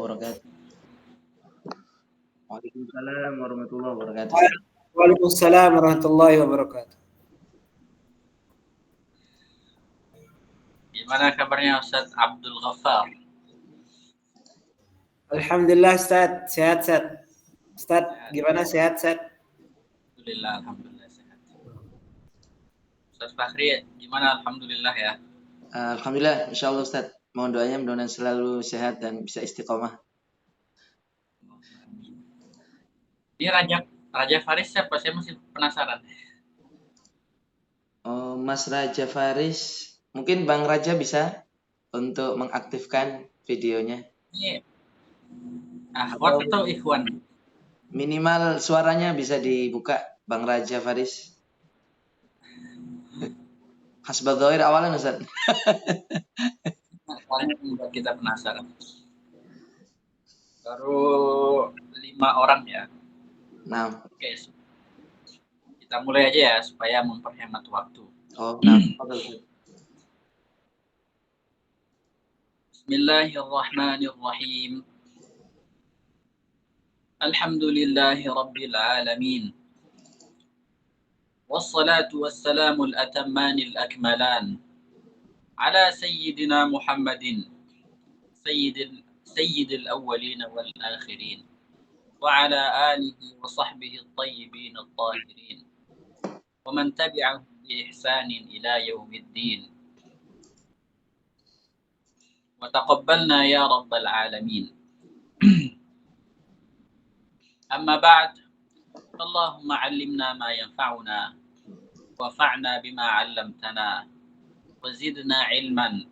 wabarakatuh. Waalaikumsalam warahmatullahi wabarakatuh. Waalaikumsalam warahmatullahi wabarakatuh. Gimana kabarnya Ustaz Abdul Ghaffar? Alhamdulillah Ustaz, sehat. Ustaz, gimana sehat? Alhamdulillah sehat. Ustaz Fakhri, gimana? Alhamdulillah ya. Alhamdulillah, insyaallah Ustaz. Mohon doanya mudah-mudahan selalu sehat dan bisa istiqomah. Ini Raja Faris siapa? Saya masih penasaran. Oh, Mas Raja Faris, mungkin Bang Raja bisa untuk mengaktifkan videonya. Ini akhwat atau ikhwan? Minimal suaranya bisa dibuka, Bang Raja Faris. Hasbadzair awalan Ustaz. Soalnya membuat kita penasaran. Baru 5 orang ya. Nah. Oke. Kita mulai aja ya supaya memperhemat waktu. Oh, nah. Bismillahirrahmanirrahim. Alhamdulillahi rabbil alamin. Wassalatu wassalamul atammanil akmalan ala sayyidina Muhammadin sayyidil awwalin wal akhirin wa ala alihi wa sahbihi at-tayyibin at-tahirin wa man tabi'ahum bi ihsanin ila yaumiddin wa taqabbalna ya rabbal alamin. Amma ba'd, Allahumma 'allimna ma yanfa'una wanfa'na bima 'allamtana wa zidna 'ilman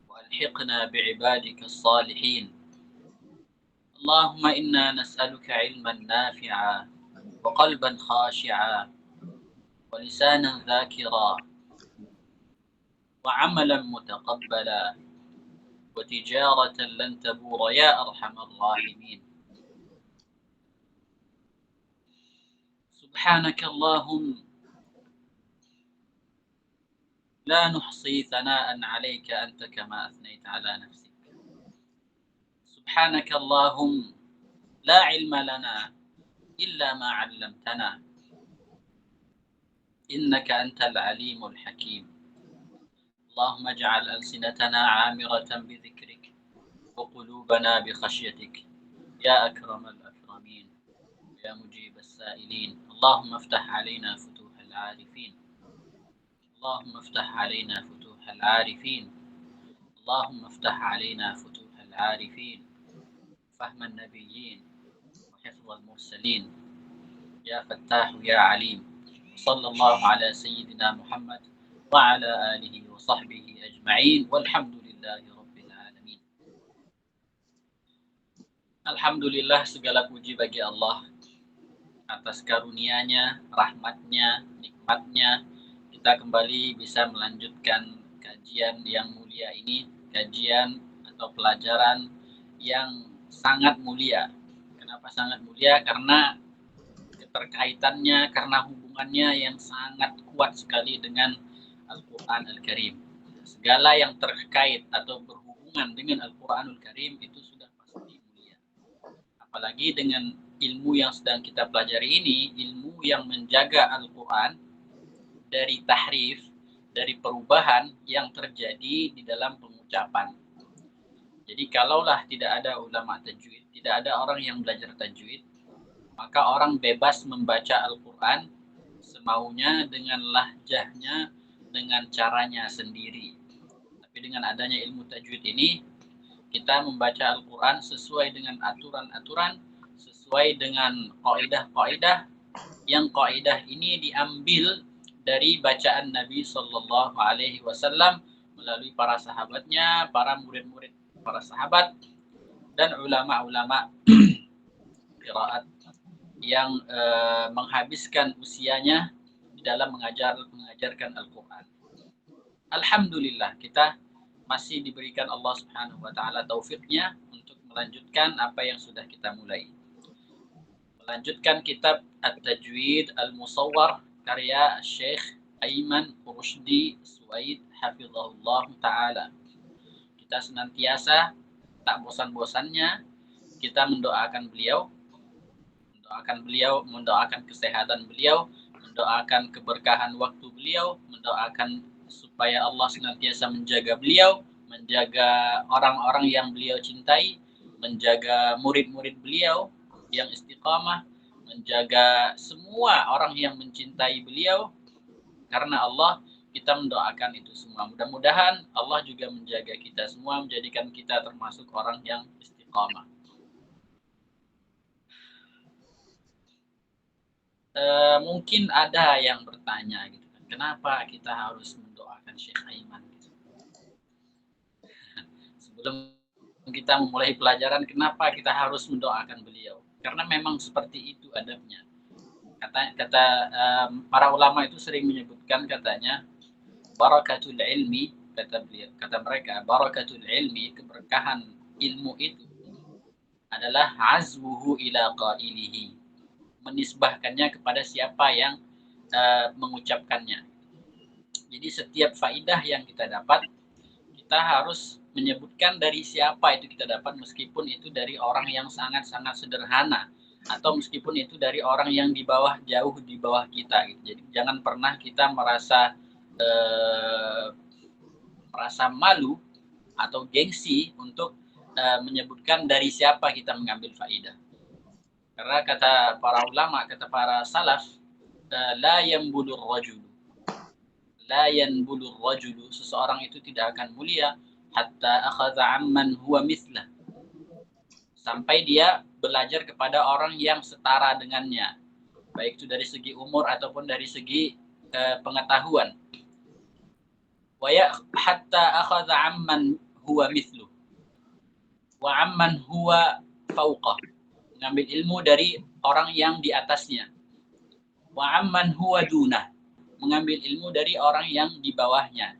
wa alhiqna bi'ibadika as-salihin. Allahumma inna nas'aluka 'ilman nafi'a wa qalban khashi'a wa lisanan dhakira wa 'amalan mutaqabbala wa tijaratan lan tabura ya arhamar rahimin. سبحانك اللهم لا نحصي ثناء عليك أنت كما أثنيت على نفسك. سبحانك اللهم لا علم لنا إلا ما علمتنا إنك أنت العليم الحكيم. اللهم اجعل ألسنتنا عامرة بذكرك وقلوبنا بخشيتك يا أكرم الأكرمين يا مجيب السائلين. اللهم افتح علينا فتوح العارفين. اللهم افتح علينا فتوح العارفين. اللهم افتح علينا فتوح العارفين. فهم النبيين وحفظ المرسلين يا فتاح يا عليم. صلى الله على سيدنا محمد وعلى آله وصحبه أجمعين والحمد لله رب العالمين. Alhamdulillah, segala puji bagi Allah atas karunia-Nya, rahmat-Nya, nikmat-Nya. Kita kembali bisa melanjutkan kajian yang mulia ini, kajian atau pelajaran yang sangat mulia. Kenapa sangat mulia? Karena keterkaitannya, karena hubungannya yang sangat kuat sekali dengan Al-Quran Al-Karim. Segala yang terkait atau berhubungan dengan Al-Quranul Karim itu sudah pasti mulia. Apalagi dengan ilmu yang sedang kita pelajari ini, ilmu yang menjaga Al-Quran dari tahrif, dari perubahan yang terjadi di dalam pengucapan. Jadi kalaulah tidak ada ulama tajwid, tidak ada orang yang belajar tajwid, maka orang bebas membaca Al-Quran semaunya dengan lahjahnya, dengan caranya sendiri. Tapi dengan adanya ilmu tajwid ini, kita membaca Al-Quran sesuai dengan aturan-aturan, sesuai dengan kaidah-kaidah, yang kaidah ini diambil dari bacaan Nabi Sallallahu Alaihi Wasallam melalui para sahabatnya, para murid-murid para sahabat, dan ulama-ulama qiraat yang menghabiskan usianya di dalam mengajarkan Al-Quran. Alhamdulillah, kita masih diberikan Allah Subhanahu Wa Taala taufiknya untuk melanjutkan apa yang sudah kita mulai. Melanjutkan kitab At-Tajwid Al-Musawwar karya Syekh Aiman Rushdi Suwaid hafizahullah ta'ala. Kita senantiasa tak bosan-bosannya kita mendoakan beliau, mendoakan kesehatan beliau, mendoakan keberkahan waktu beliau, mendoakan supaya Allah senantiasa menjaga beliau, menjaga orang-orang yang beliau cintai, menjaga murid-murid beliau yang istiqamah, menjaga semua orang yang mencintai beliau. Karena Allah, kita mendoakan itu semua. Mudah-mudahan Allah juga menjaga kita semua, menjadikan kita termasuk orang yang istiqamah. Mungkin ada yang bertanya gitu kan, kenapa kita harus mendoakan Syekh Aiman gitu. Sebelum kita memulai pelajaran, kenapa kita harus mendoakan beliau? Karena memang seperti itu adabnya. Para ulama itu sering menyebutkan, katanya barakatul ilmi, kata mereka, barakatul ilmi, keberkahan ilmu itu adalah azwuhu ila qailihi, menisbahkannya kepada siapa yang mengucapkannya. Jadi setiap faidah yang kita dapat, kita harus menyebutkan dari siapa itu kita dapat, meskipun itu dari orang yang sangat-sangat sederhana, atau meskipun itu dari orang yang jauh di bawah kita gitu. Jadi jangan pernah kita merasa malu atau gengsi untuk menyebutkan dari siapa kita mengambil faidah. Karena kata para ulama, kata para salaf, la yanbulur rajulu, seseorang itu tidak akan mulia hatta akhadha amman huwa mithlah, sampai dia belajar kepada orang yang setara dengannya, baik itu dari segi umur ataupun dari segi pengetahuan. Wa hatta akhadha amman huwa mithluh wa amman huwa fauqah, mengambil ilmu dari orang yang di atasnya. Wa amman huwa dunah, mengambil ilmu dari orang yang di bawahnya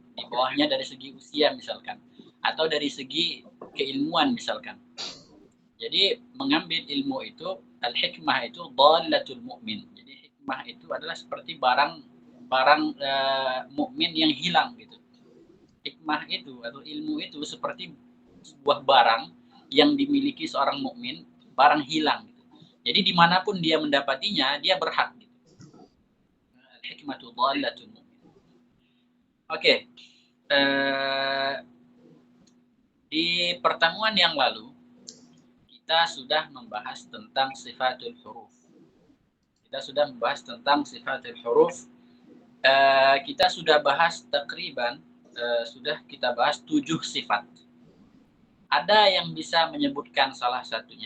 dari segi usia misalkan, atau dari segi keilmuan misalkan. Jadi mengambil ilmu itu, al-hikmah itu dhalatul mu'min. Jadi hikmah itu adalah seperti barang mukmin yang hilang gitu. Hikmah itu atau ilmu itu seperti sebuah barang yang dimiliki seorang mukmin, barang hilang gitu. Jadi dimanapun dia mendapatinya, dia berhak gitu. Al-hikmatu dhalatul mu'min. Oke. Di pertemuan yang lalu kita sudah membahas tentang sifatul huruf. Kita sudah bahas takriban, sudah kita bahas 7 sifat. Ada yang bisa menyebutkan salah satunya?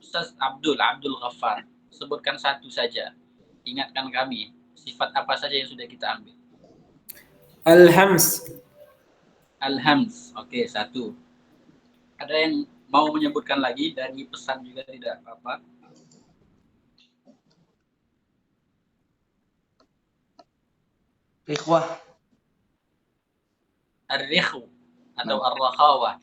Ustaz Abdul Ghaffar, sebutkan satu saja. Ingatkan kami, sifat apa saja yang sudah kita ambil? Al-hams. Oke, satu. Ada yang mau menyebutkan lagi? Dari pesan juga tidak apa-apa. Ikhwah. Ar-rikhu atau ar-rakhawah.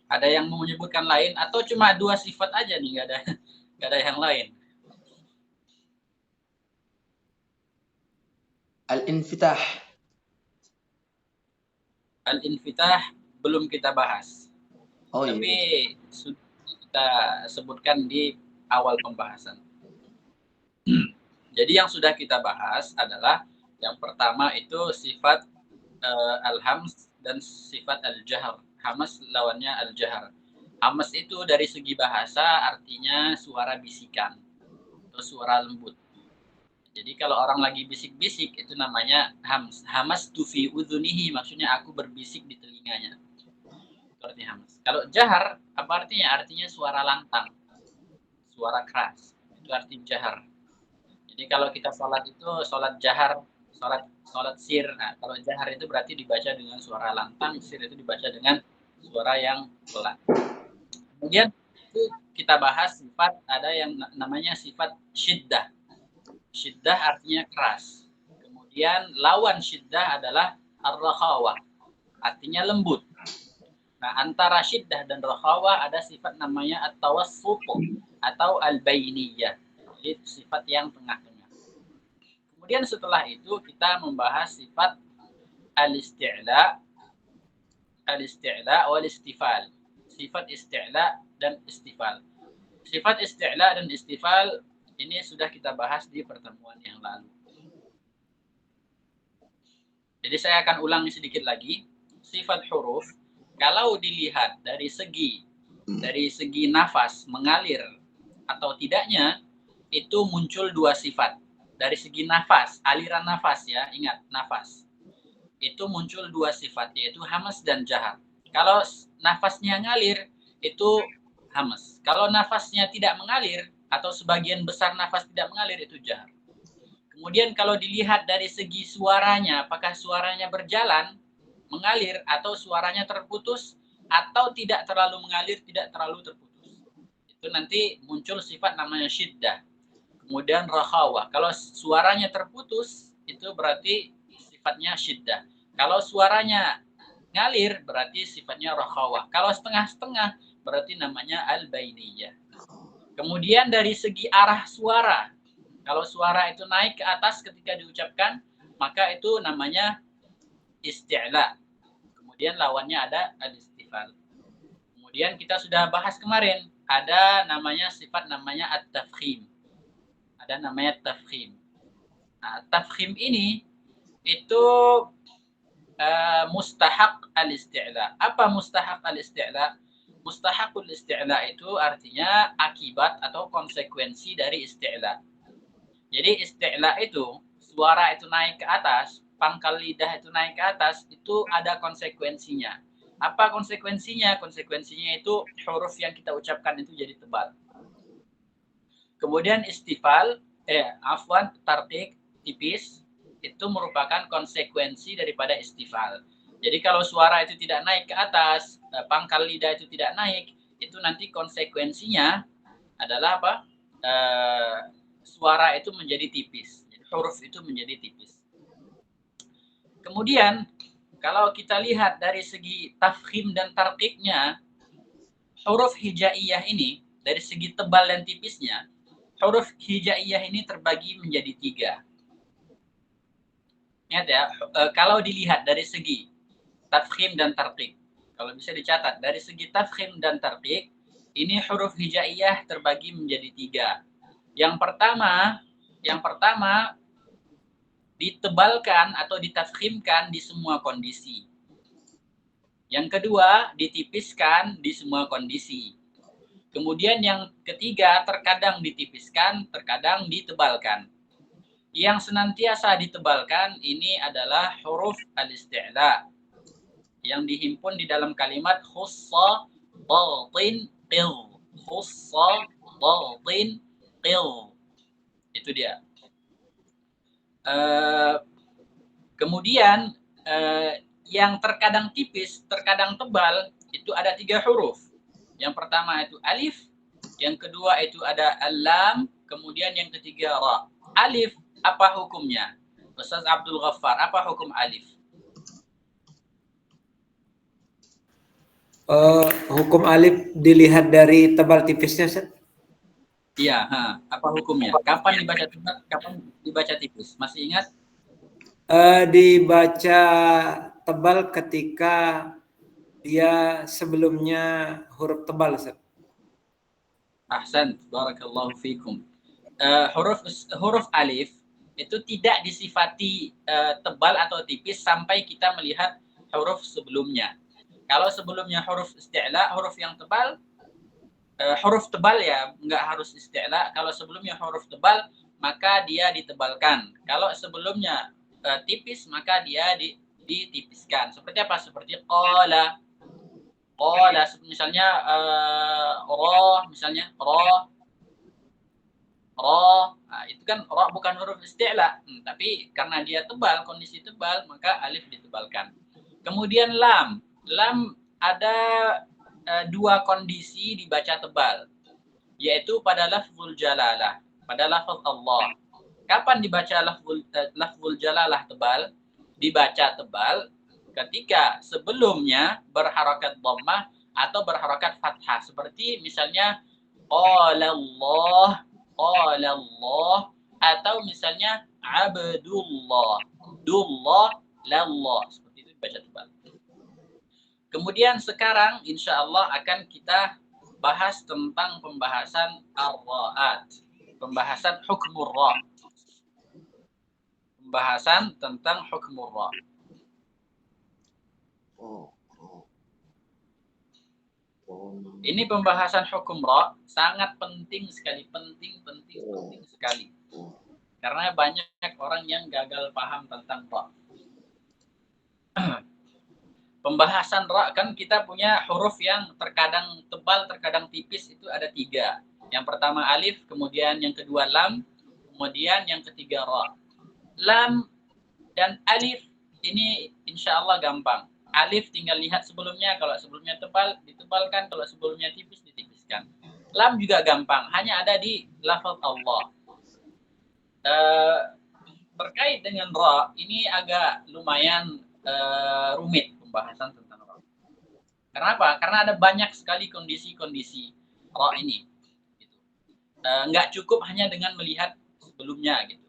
Ada yang mau menyebutkan lain atau cuma 2 sifat aja nih, nggak ada yang lain? Al-infitah belum kita bahas. Tapi sudah kita sebutkan di awal pembahasan. Jadi yang sudah kita bahas adalah yang pertama itu sifat al-hams dan sifat al-jahr. Hamas lawannya al-jahr. Hamas itu dari segi bahasa artinya suara bisikan atau suara lembut. Jadi kalau orang lagi bisik-bisik itu namanya hams. Hamas tu fi udhunihi, maksudnya aku berbisik di telinganya. Itu artinya hamas. Kalau jahar apa artinya? Artinya suara lantang, suara keras. Itu arti jahar. Jadi kalau kita sholat itu sholat jahar, sholat sir. Nah, kalau jahar itu berarti dibaca dengan suara lantang, sir itu dibaca dengan suara yang pelan. Kemudian itu kita bahas sifat, ada yang namanya sifat syiddah. Syiddah artinya keras. Kemudian lawan syiddah adalah ar-rakhawah, artinya lembut. Nah, antara syiddah dan rakhawah ada sifat namanya at-tawassut atau al-bainiyah. Jadi sifat yang tengah-tengah. Kemudian setelah itu kita membahas sifat al-isti'la al-isti'la wal istifal. Sifat isti'la dan istifal. Sifat isti'la dan istifal ini sudah kita bahas di pertemuan yang lalu. Jadi saya akan ulangi sedikit lagi. Sifat huruf kalau dilihat dari segi nafas mengalir atau tidaknya, itu muncul dua sifat. Dari segi nafas, aliran nafas ya, ingat nafas. Itu muncul dua sifat, yaitu hamas dan jahar. Kalau nafasnya ngalir, itu hamas. Kalau nafasnya tidak mengalir, atau sebagian besar nafas tidak mengalir, itu jahar. Kemudian kalau dilihat dari segi suaranya, apakah suaranya berjalan, mengalir, atau suaranya terputus, atau tidak terlalu mengalir, tidak terlalu terputus. Itu nanti muncul sifat namanya syiddah. Kemudian rakhawah. Kalau suaranya terputus, itu berarti sifatnya syiddah. Kalau suaranya ngalir, berarti sifatnya rakhawah. Kalau setengah-setengah, berarti namanya al-bainiyah. Kemudian dari segi arah suara, kalau suara itu naik ke atas ketika diucapkan, maka itu namanya isti'la. Kemudian lawannya ada al-istifal. Kemudian kita sudah bahas kemarin, ada namanya sifat namanya at-tafkhim. Ada namanya tafkhim. Nah, tafkhim ini itu mustahak al-isti'la. Apa mustahak al-isti'la? Mustahakul isti'la itu artinya akibat atau konsekuensi dari isti'la. Jadi isti'la itu, suara itu naik ke atas, pangkal lidah itu naik ke atas, itu ada konsekuensinya. Apa konsekuensinya? Konsekuensinya itu huruf yang kita ucapkan itu jadi tebal. Kemudian istifal, tarqiq, tipis, itu merupakan konsekuensi daripada istifal. Jadi kalau suara itu tidak naik ke atas, pangkal lidah itu tidak naik, itu nanti konsekuensinya adalah apa? Suara itu menjadi tipis, huruf itu menjadi tipis. Kemudian kalau kita lihat dari segi tafkhim dan tarqiqnya, huruf hijaiyah ini dari segi tebal dan tipisnya, huruf hijaiyah ini terbagi menjadi 3. Ingat ya, kalau dilihat dari segi tafkhim dan tarqiq, kalau bisa dicatat dari segi tafkhim dan tarqiq, ini huruf hijaiyah terbagi menjadi 3. Yang pertama ditebalkan atau ditafkhimkan di semua kondisi. Yang kedua ditipiskan di semua kondisi. Kemudian yang ketiga terkadang ditipiskan, terkadang ditebalkan. Yang senantiasa ditebalkan ini adalah huruf al-isti'la yang dihimpun di dalam kalimat khussa dhatin qil. Khussa dhatin qil. Itu dia. Kemudian yang terkadang tipis, terkadang tebal, itu ada 3 huruf. Yang pertama itu alif, yang kedua itu ada al-lam, kemudian yang ketiga ra. Alif, apa hukumnya? Ustaz Abdul Ghaffar, apa hukum alif? Hukum alif dilihat dari tebal tipisnya, Ustaz? Iya, apa hukumnya? Kapan dibaca tebal, kapan dibaca tipis? Masih ingat? Dibaca tebal ketika dia sebelumnya huruf tebal, Ustaz. Ahsan, barakallahu fikum. Huruf alif itu tidak disifati tebal atau tipis sampai kita melihat huruf sebelumnya. Kalau sebelumnya huruf isti'la, huruf yang tebal, huruf tebal ya, nggak harus isti'la. Kalau sebelumnya huruf tebal, maka dia ditebalkan. Kalau sebelumnya tipis, maka dia ditipiskan. Seperti apa? Seperti qala, misalnya roh, misalnya roh. Nah, itu kan ra bukan huruf isti'la, tapi karena dia tebal, kondisi tebal, maka alif ditebalkan. Kemudian lam ada 2 kondisi dibaca tebal, yaitu pada lafzul jalalah, pada lafaz Allah. Kapan dibaca lafzul jalalah tebal? Dibaca tebal ketika sebelumnya berharakat dhammah atau berharakat fathah, seperti misalnya qala Allah, atau misalnya abdullah, lallah, seperti itu dibaca tebal. Kemudian sekarang insya Allah akan kita bahas tentang pembahasan ar-ra'at. Pembahasan hukmur ra'. Pembahasan tentang hukmur ra'. Ini pembahasan hukum ra' sangat penting sekali, penting sekali. Karena banyak orang yang gagal paham tentang ra'. Pembahasan ra' kan kita punya huruf yang terkadang tebal, terkadang tipis, itu ada 3. Yang pertama alif, kemudian yang kedua lam, kemudian yang ketiga ra'. Lam dan alif ini insya Allah gampang. Alif tinggal lihat sebelumnya, kalau sebelumnya tebal ditebalkan, kalau sebelumnya tipis ditipiskan. Lam juga gampang, hanya ada di lafaz Allah. Terkait dengan ra' ini agak lumayan rumit pembahasan tentang ra'. Kenapa? Karena ada banyak sekali kondisi-kondisi ra' ini. Gitu. Nggak cukup hanya dengan melihat sebelumnya gitu.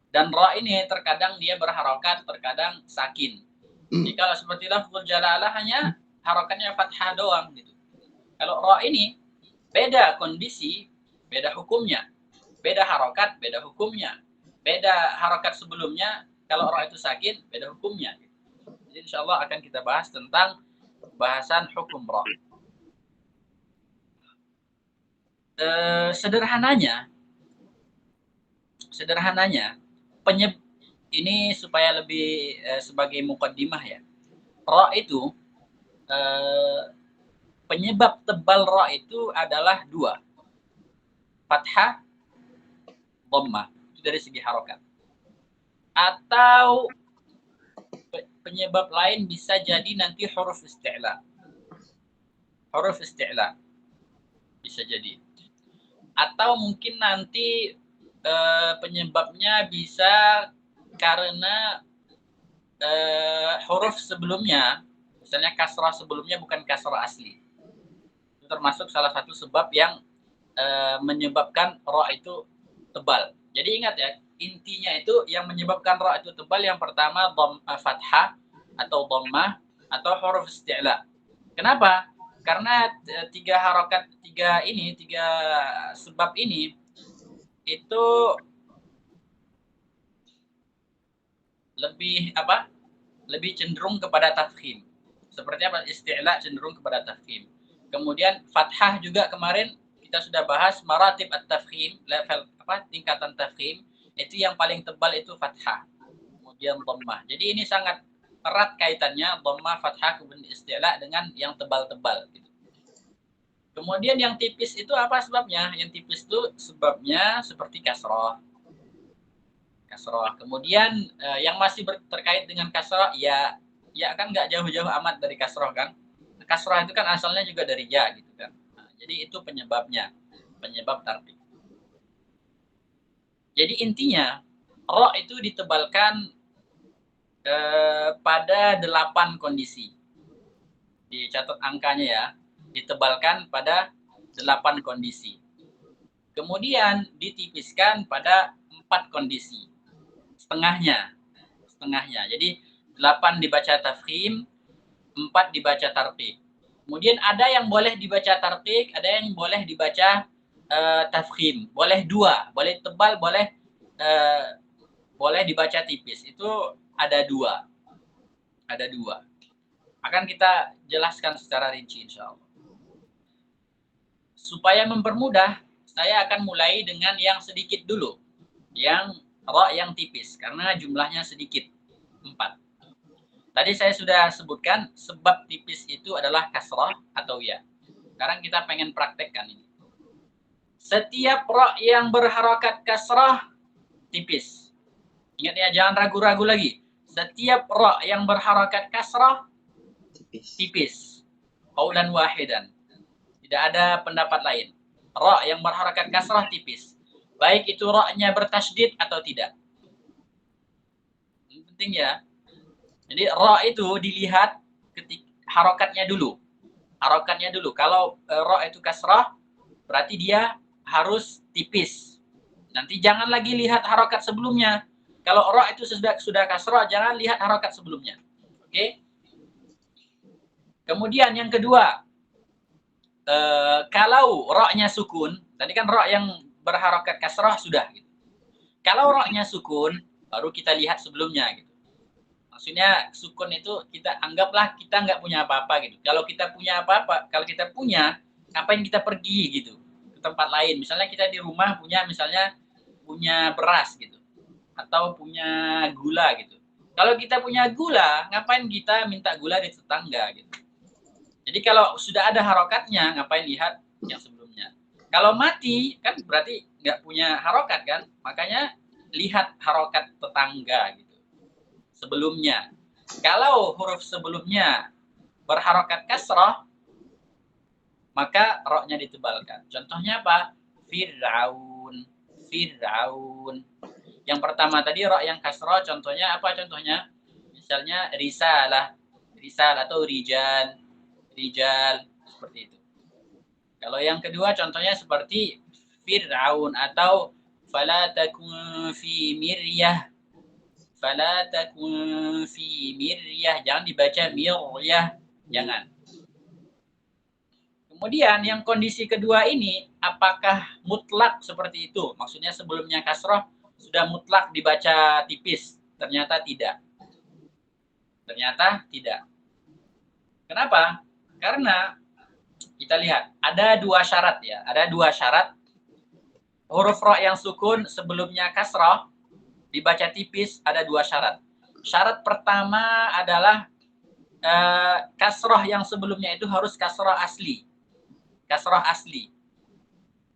Dan ra' ini terkadang dia berharokat, terkadang sakin. Jadi kalau seperti lafzul jalalah hanya harokatnya fathah doang gitu. Kalau ra' ini beda kondisi, beda hukumnya. Beda harokat, beda hukumnya. Beda harokat sebelumnya, kalau ra' itu sakin, beda hukumnya. Jadi insya Allah akan kita bahas tentang bahasan hukum ra'. Sederhananya, ini supaya lebih sebagai muqaddimah ya. Ra' itu penyebab tebal ra' itu adalah 2. Fathah, dhammah. Itu dari segi harokat. Atau penyebab lain bisa jadi nanti huruf isti'la. Huruf isti'la bisa jadi. Atau mungkin nanti penyebabnya bisa karena huruf sebelumnya, misalnya kasrah sebelumnya bukan kasrah asli. Itu termasuk salah satu sebab yang menyebabkan ra' itu tebal. Jadi ingat ya, intinya itu yang menyebabkan ra' itu tebal yang pertama fathah atau dhammah atau huruf isti'la. Kenapa? Karena 3 sebab ini itu lebih cenderung kepada tafkhim. Seperti apa? Isti'la cenderung kepada tafkhim. Kemudian fathah juga kemarin kita sudah bahas maratib at-tafkhim, level tingkatan tafkhim, itu yang paling tebal itu fathah. Kemudian dhammah. Jadi ini sangat erat kaitannya dhammah, fathah, kemudian isti'la dengan yang tebal-tebal gitu. Kemudian yang tipis itu apa sebabnya? Yang tipis itu sebabnya seperti kasrah. Kemudian yang masih terkait dengan kasrah ya kan nggak jauh-jauh amat dari kasrah kan. Kasrah itu kan asalnya juga dari ya gitu kan. Nah, jadi itu penyebabnya, penyebab tartib. Jadi intinya ra' itu ditebalkan pada 8 kondisi. Dicatat angkanya ya. Ditebalkan pada 8 kondisi. Kemudian ditipiskan pada 4 kondisi. Setengahnya. Jadi 8 dibaca tafkhim, 4 dibaca tartib. Kemudian ada yang boleh dibaca tartib, ada yang boleh dibaca tafkhim. Boleh 2, boleh tebal, boleh dibaca tipis. Itu ada 2. Akan kita jelaskan secara rinci insya Allah. Supaya mempermudah, saya akan mulai dengan yang sedikit dulu. Yang ra' yang tipis, karena jumlahnya sedikit. 4. Tadi saya sudah sebutkan sebab tipis itu adalah kasrah atau ya. Sekarang kita pengen praktekkan ini. Setiap ra' yang berharokat kasrah tipis. Ingat ya, jangan ragu-ragu lagi. Setiap ra' yang berharokat kasrah tipis. Qaulan wahidan. Tidak ada pendapat lain. Ra' yang berharokat kasrah tipis. Baik itu ra'-nya bertasydid atau tidak. Ini penting ya. Jadi ra' itu dilihat harokatnya dulu. Kalau ra' itu kasrah, berarti dia harus tipis. Nanti jangan lagi lihat harokat sebelumnya. Kalau ra' itu sudah kasrah, jangan lihat harokat sebelumnya. Oke? Kemudian yang kedua, kalau roknya sukun, tadi kan rok yang berharokat kasrah sudah. Gitu. Kalau roknya sukun, baru kita lihat sebelumnya. Gitu. Maksudnya sukun itu kita anggaplah kita nggak punya apa-apa gitu. Kalau kita punya apa-apa, kalau kita punya, ngapain kita pergi gitu ke tempat lain? Misalnya kita di rumah punya misalnya punya beras gitu atau punya gula gitu. Kalau kita punya gula, ngapain kita minta gula di tetangga gitu. Jadi kalau sudah ada harokatnya, ngapain lihat yang sebelumnya. Kalau mati, kan berarti nggak punya harokat kan, makanya lihat harokat tetangga gitu. Sebelumnya. Kalau huruf sebelumnya berharokat kasrah, maka roknya ditebalkan. Contohnya apa? Fir'aun. Fir'aun. Yang pertama tadi rok yang kasrah, contohnya apa contohnya? Misalnya risalah. Risalah atau rijal. Rijal. Seperti itu. Kalau yang kedua contohnya seperti Fir'aun atau fala takun fi miryah. Fala takun fi miryah. Jangan dibaca miryah. Jangan. Kemudian yang kondisi kedua ini, apakah mutlak seperti itu? Maksudnya sebelumnya kasroh sudah mutlak dibaca tipis. Ternyata tidak. Ternyata tidak. Kenapa? Karena kita lihat, ada dua syarat ya. Ada dua syarat. Huruf ro yang sukun sebelumnya kasroh dibaca tipis ada dua syarat. Syarat pertama adalah kasroh yang sebelumnya itu harus kasroh asli. Kasroh asli.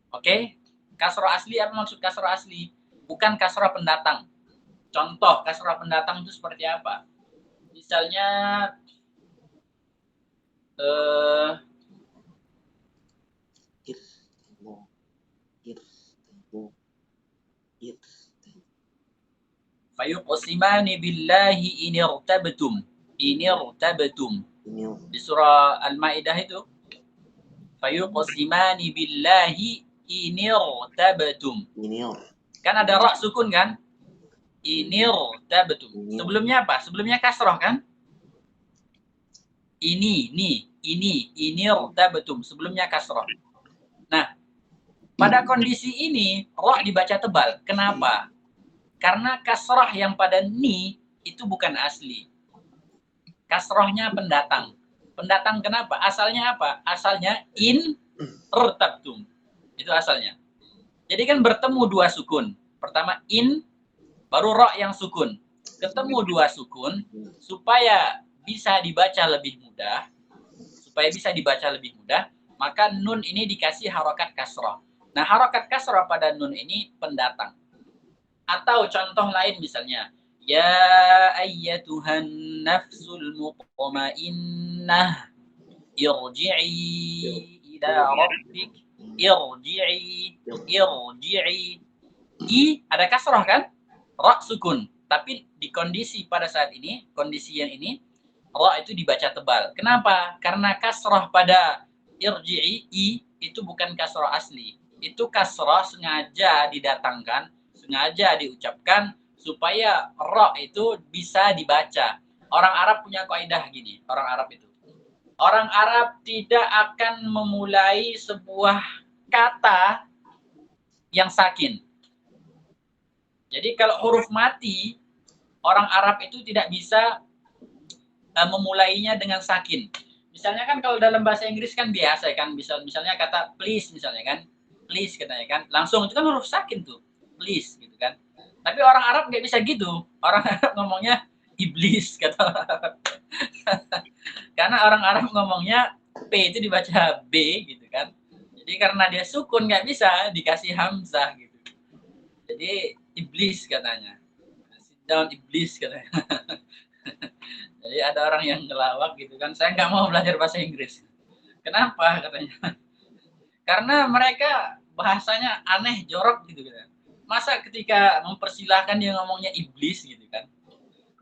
Oke? Kasroh asli apa maksud kasroh asli? Bukan kasroh pendatang. Contoh kasroh pendatang itu seperti apa? Misalnya fayuqsimani billahi inirtabtum. Inirtabtum. Di surah Al-Maidah itu fayuqsimani billahi inirtabtum. Kan ada ra sukun kan? Inirtabtum. Sebelumnya apa? Sebelumnya kasroh kan? Ini inirtabtum. Sebelumnya kasroh. Nah, pada kondisi ini ra dibaca tebal. Kenapa? Karena kasroh yang pada ni itu bukan asli. Kasrohnya pendatang. Pendatang kenapa? Asalnya apa? Asalnya in-irtabtum. Itu asalnya. Jadi kan bertemu dua sukun. Pertama in, baru ro yang sukun. Ketemu dua sukun supaya bisa dibaca lebih mudah. Supaya bisa dibaca lebih mudah, maka nun ini dikasih harokat kasroh. Nah, harokat kasroh pada nun ini pendatang. Atau contoh lain misalnya, ya ayyatuhan nafsul mutmainnah irji'i ila rabbik irji'i. I ada kasroh kan? Ra sukun. Tapi di kondisi pada saat ini, kondisi yang ini, ra itu dibaca tebal. Kenapa? Karena kasroh pada irji'i i itu bukan kasroh asli. Itu kasroh sengaja didatangkan, sengaja diucapkan supaya ra itu bisa dibaca. Orang Arab punya kaidah gini, orang Arab itu. Orang Arab tidak akan memulai sebuah kata yang sakin. Jadi kalau huruf mati, orang Arab itu tidak bisa memulainya dengan sakin. Misalnya kan kalau dalam bahasa Inggris kan biasa kan, misalnya kata please misalnya kan, please katanya kan, langsung itu kan huruf sakin tuh, please gitu kan. Tapi orang Arab nggak bisa gitu, orang Arab ngomongnya iblis kata orang Arab. Karena orang Arab ngomongnya P itu dibaca B gitu kan. Jadi karena dia sukun nggak bisa dikasih hamzah gitu. Jadi iblis katanya. Sit down iblis katanya. Jadi ada orang yang ngelawak gitu kan, saya nggak mau belajar bahasa Inggris. Kenapa katanya? Karena mereka bahasanya aneh, jorok gitu kan. Masa ketika mempersilahkan dia ngomongnya iblis gitu kan.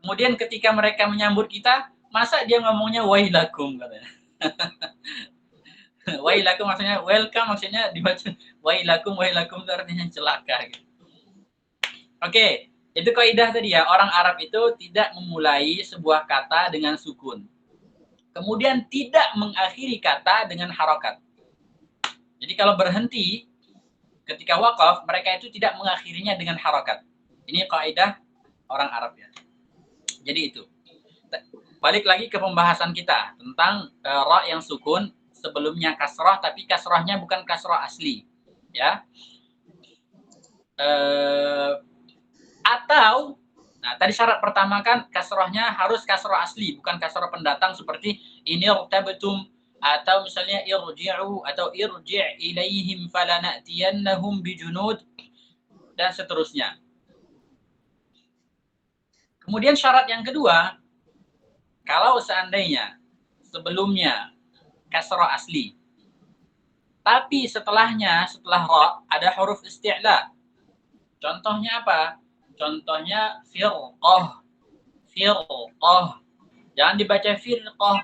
Kemudian ketika mereka menyambut kita, masa dia ngomongnya wailakum katanya. Wailakum maksudnya welcome, maksudnya dibaca wailakum itu artinya celaka gitu. Oke. Itu kaidah tadi ya, orang Arab itu tidak memulai sebuah kata dengan sukun. kemudian tidak mengakhiri kata dengan harokat. Jadi kalau berhenti ketika wakaf, mereka itu tidak mengakhirinya dengan harokat. Ini kaidah orang Arab ya. Jadi itu. Balik lagi ke pembahasan kita tentang ra yang sukun sebelumnya kasrah, tapi kasrahnya bukan kasrah asli, ya. Atau, nah tadi syarat pertama kan kasrahnya harus kasrah asli, bukan kasrah pendatang seperti ini irtabtum, atau misalnya irji'u atau irji' ilaihim falanatiyannahum bijunud dan seterusnya. Kemudian syarat yang kedua, kalau seandainya sebelumnya kasrah asli, tapi setelahnya, setelah ra ada huruf isti'la. Contohnya apa? Contohnya firqah. Firqah. Jangan dibaca firqah,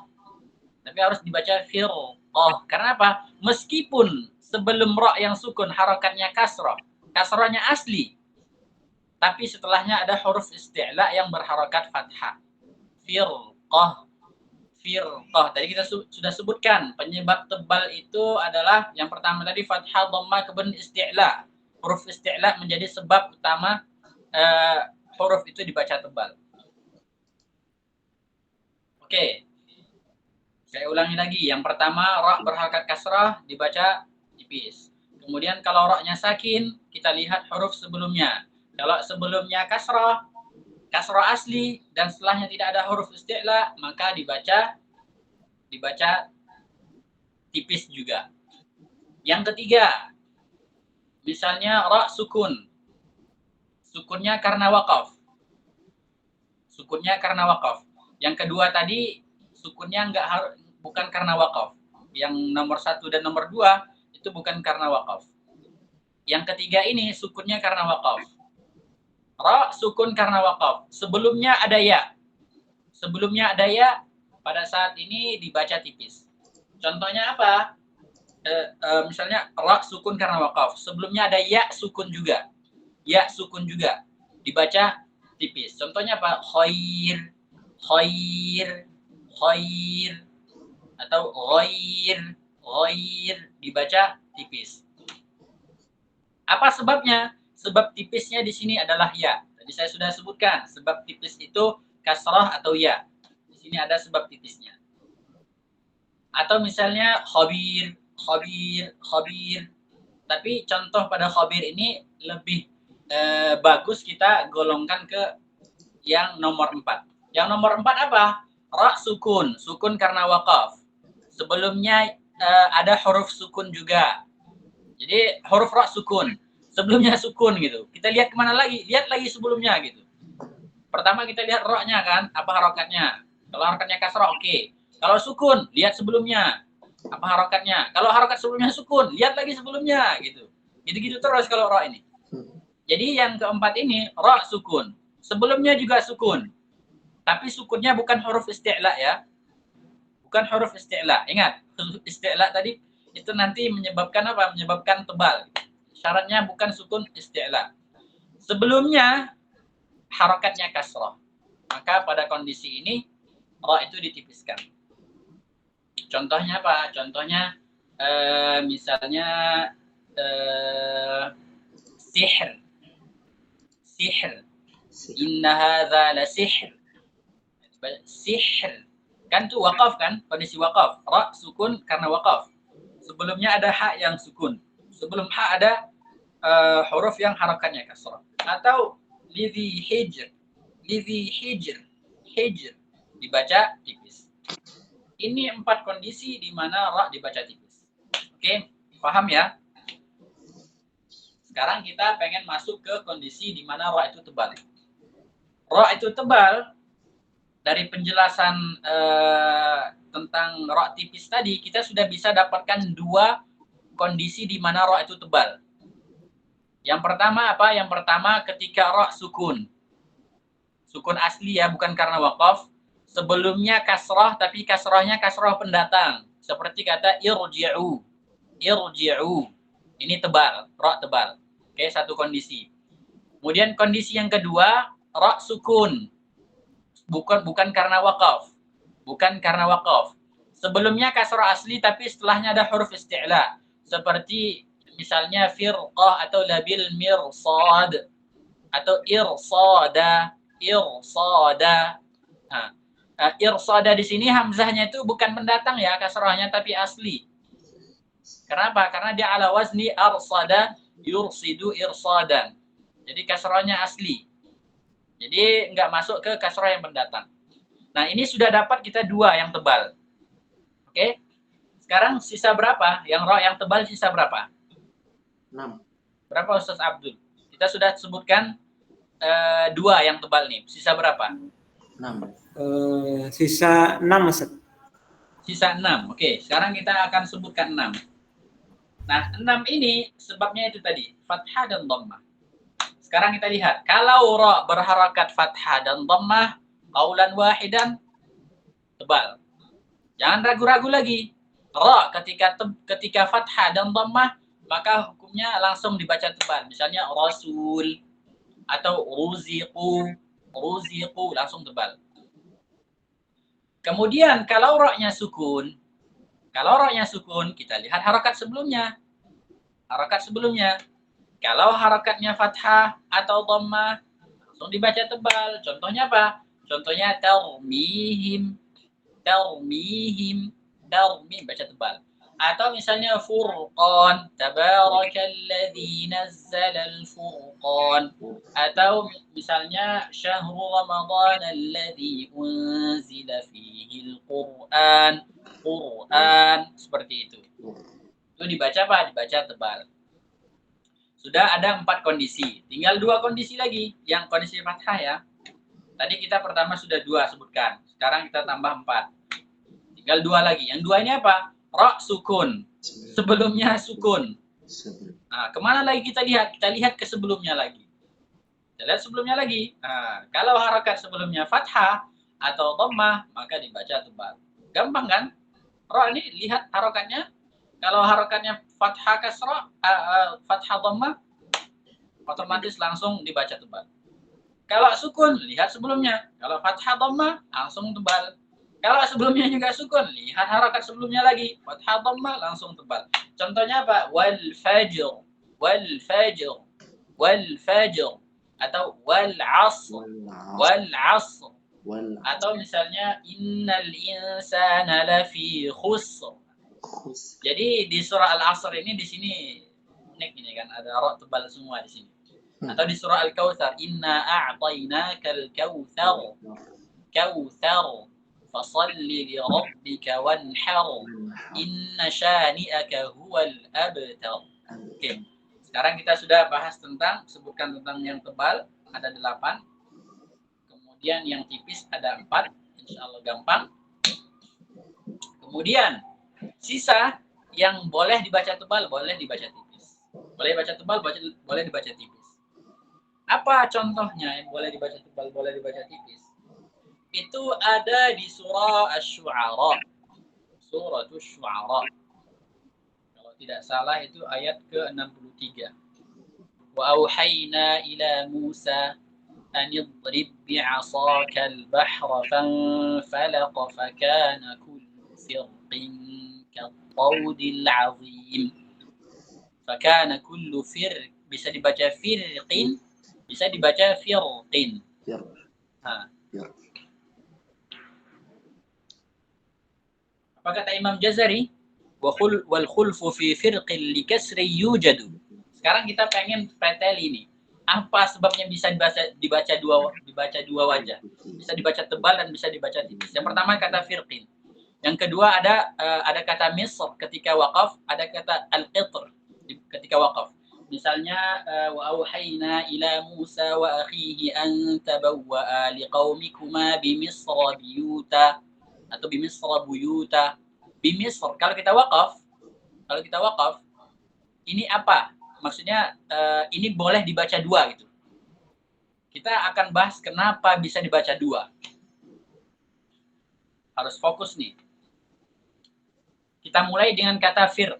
tapi harus dibaca firqah. Karena apa? Meskipun sebelum ra yang sukun harakatnya kasrah, kasrahnya asli, tapi setelahnya ada huruf isti'la yang berharakat fathah. Firqah. Firqah. Tadi kita sudah sebutkan penyebab tebal itu adalah yang pertama tadi fathah, dhamma, kemudian isti'la. Huruf isti'la menjadi sebab utama huruf itu dibaca tebal. Oke. Saya ulangi lagi. Yang pertama ra berharakat kasrah dibaca tipis. Kemudian kalau ra-nya sakin, kita lihat huruf sebelumnya. Kalau sebelumnya kasrah asli dan setelahnya tidak ada huruf isti'la, maka dibaca tipis juga. Yang ketiga, misalnya ra sukun. Sukunnya karena wakaf. Sukunnya karena wakaf. Yang kedua tadi sukunnya bukan karena wakaf. Yang nomor 1 dan nomor 2 itu bukan karena wakaf. Yang ketiga ini sukunnya karena wakaf. Ra sukun karena wakaf. Sebelumnya ada ya. Sebelumnya ada ya, pada saat ini dibaca tipis. Contohnya apa? Misalnya ra sukun karena wakaf. Sebelumnya ada ya sukun juga. Ya sukun juga. Dibaca tipis. Contohnya apa? Khair, khair, khair. Atau ghair, ghair. Dibaca tipis. Apa sebabnya? Sebab tipisnya di sini adalah ya. Tadi saya sudah sebutkan, sebab tipis itu kasrah atau ya. Di sini ada sebab tipisnya. Atau misalnya khabir, khabir, khabir. Tapi contoh pada khabir ini lebih bagus kita golongkan ke yang nomor 4. Yang nomor 4 apa? Ra sukun, sukun karena wakaf. Sebelumnya ada huruf sukun juga. Jadi huruf ra sukun. Sebelumnya sukun gitu. Kita lihat kemana lagi? Lihat lagi sebelumnya gitu. Pertama kita lihat ra-nya kan, apa harokatnya. Kalau harokatnya kasrah, oke. Kalau sukun, lihat sebelumnya. Apa harokatnya. Kalau harokat sebelumnya sukun, lihat lagi sebelumnya gitu. Gitu-gitu terus kalau ra ini. Jadi yang keempat ini, ra sukun. Sebelumnya juga sukun. Tapi sukunnya bukan huruf isti'la ya. Bukan huruf isti'la. Ingat, huruf isti'la tadi itu nanti menyebabkan apa? Menyebabkan tebal. Syaratnya bukan sukun isti'la. Sebelumnya harakatnya kasrah. Maka pada kondisi ini ra itu ditipiskan. Contohnya apa? Contohnya misalnya sihr. Sihr. Inna hadza la sihr. Sihr. Kan itu wakaf kan? Kondisi wakaf. Ra sukun karena wakaf. Sebelumnya ada ha yang sukun. Sebelum ha ada huruf yang harakatnya kasrah. Atau lidhi hijr. Lidhi hijr. Hijr. Dibaca tipis. Ini 4 kondisi di mana ra dibaca tipis. Oke, paham ya? Sekarang kita pengen masuk ke kondisi di mana ra itu tebal. Ra itu tebal, dari penjelasan tentang ra tipis tadi, kita sudah bisa dapatkan 2 kondisi di mana ra itu tebal. Yang pertama apa? Yang pertama ketika ra sukun. Sukun asli ya, bukan karena wakaf. Sebelumnya kasrah, tapi kasrahnya kasrah pendatang. Seperti kata irji'u. Irji'u. Ini tebal, ra tebal. Oke, satu kondisi. Kemudian kondisi yang kedua, ra sukun. Bukan karena wakaf. Bukan karena wakaf. Sebelumnya kasrah asli tapi setelahnya ada huruf isti'la. Seperti misalnya firqah atau labil mirsad atau irsada. Nah, irsada di sini hamzahnya itu bukan pendatang ya kasrahnya tapi asli. Kenapa? Karena dia ala wazni arsada yursidu irsadan. Jadi kasrahnya asli. Jadi nggak masuk ke kasrah yang pendatang. Nah, ini sudah dapat kita 2 yang tebal. Oke. Sekarang sisa berapa? Yang ro yang tebal sisa berapa? 6. Berapa Ustaz Abdul? Kita sudah sebutkan 2 yang tebal nih. Sisa berapa? 6. Sisa 6, Ustaz. Sisa 6. Oke, sekarang kita akan sebutkan 6. Nah, 6 ini sebabnya itu tadi, fathah dan dhammah. Sekarang kita lihat, kalau ra berharakat fathah dan dhammah, qaulan wahidan, tebal. Jangan ragu-ragu lagi. Ra ketika fathah dan dhammah, maka hukumnya langsung dibaca tebal. Misalnya rasul atau ruziqu langsung tebal. Kemudian kalau ra-nya sukun, kita lihat harakat sebelumnya. Kalau harakatnya fathah atau dhammah, langsung dibaca tebal. Contohnya apa? Contohnya tarmihim, baca tebal. Atau misalnya furqan, tabarakalladzi nazzalal furqan. Atau misalnya syahrul ramadhan alladzi unzila fihi al-Qur'an, seperti itu. Itu dibaca apa? Dibaca tebal. Sudah ada 4 kondisi. Tinggal 2 kondisi lagi. Yang kondisi fathah ya. Tadi kita pertama sudah 2 sebutkan. Sekarang kita tambah 4. Tinggal 2 lagi. Yang 2 ini apa? Ra sukun. Sebelumnya sukun. Nah, kemana lagi kita lihat? Kita lihat ke sebelumnya lagi. Kita lihat sebelumnya lagi. Nah, kalau harakat sebelumnya fathah atau dhammah, maka dibaca tebal. Gampang kan? Ra ini lihat harakatnya. Kalau harakatnya fathah kasrah, fathah dhammah, otomatis langsung dibaca tebal. Kalau sukun, lihat sebelumnya. Kalau fathah dhammah, langsung tebal. Kalau sebelumnya juga sukun, lihat harakat sebelumnya lagi. Fathah dhammah, langsung tebal. Contohnya apa? Wal fajr. Atau wal asr. Atau misalnya innal insana lafi khusr. Jadi di surah Al-Asr ini di sini unik ini kan ada ra tebal semua di sini. Atau di surah Al-Kautsar, inna a'tainakal kautsar fasalli li rabbika wanhar inna syani'aka huwal abtar. Oke. Sekarang kita sudah bahas sebutkan tentang yang tebal ada 8. Kemudian yang tipis ada 4. Insyaallah gampang. Kemudian sisa yang boleh dibaca tebal, boleh dibaca tipis. Boleh dibaca tebal, boleh dibaca tipis. Apa contohnya yang boleh dibaca tebal, boleh dibaca tipis? Itu ada di surah Asy-Syu'ara. Surah Asy-Syu'ara. Kalau tidak salah itu ayat ke-63. Wa auhayna ila Musa an idrib bi'asaka al-bahra fanfalaqa fakana kullu firqin kattawdil 'azim. Fakana kullu bisa dibaca firqin, bisa dibaca firqin. Apa kata Imam Jazari? Wal khulfu fi firqin li kasri yujadu. Sekarang kita pengen pretel ini. Apa sebabnya bisa dibaca dua wajah? Bisa dibaca tebal dan bisa dibaca tipis. Yang pertama kata firqin. Yang kedua ada kata misr ketika waqaf, ada kata al-qitr ketika waqaf. Misalnya wa auhayna ila Musa wa akhihi an tabawwa'a liqaumikuma bimisra biyuta atau bimisra buyuta. Bimisr kalau kita waqaf ini apa? Maksudnya ini boleh dibaca 2 gitu. Kita akan bahas kenapa bisa dibaca 2. Harus fokus nih. Kita mulai dengan kata fir.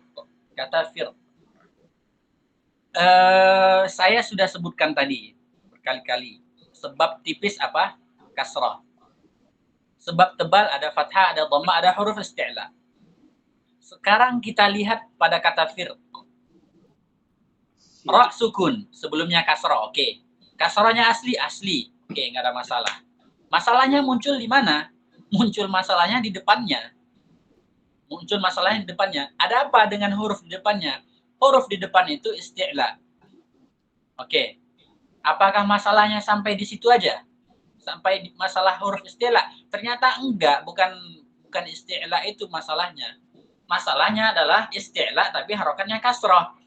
Saya sudah sebutkan tadi berkali-kali. Sebab tipis apa? Kasrah. Sebab tebal ada fathah, ada dhamma, ada huruf isti'la. Sekarang kita lihat pada kata firq. Ra sukun, sebelumnya kasroh, oke. Kasrohnya asli, oke, nggak ada masalah. Masalahnya muncul di mana? Muncul masalahnya di depannya. Ada apa dengan huruf di depannya? Huruf di depan itu isti'la. Oke. Apakah masalahnya sampai di situ aja? Sampai di masalah huruf isti'la? Ternyata enggak, bukan isti'la itu masalahnya. Masalahnya adalah isti'la tapi harokatnya kasroh.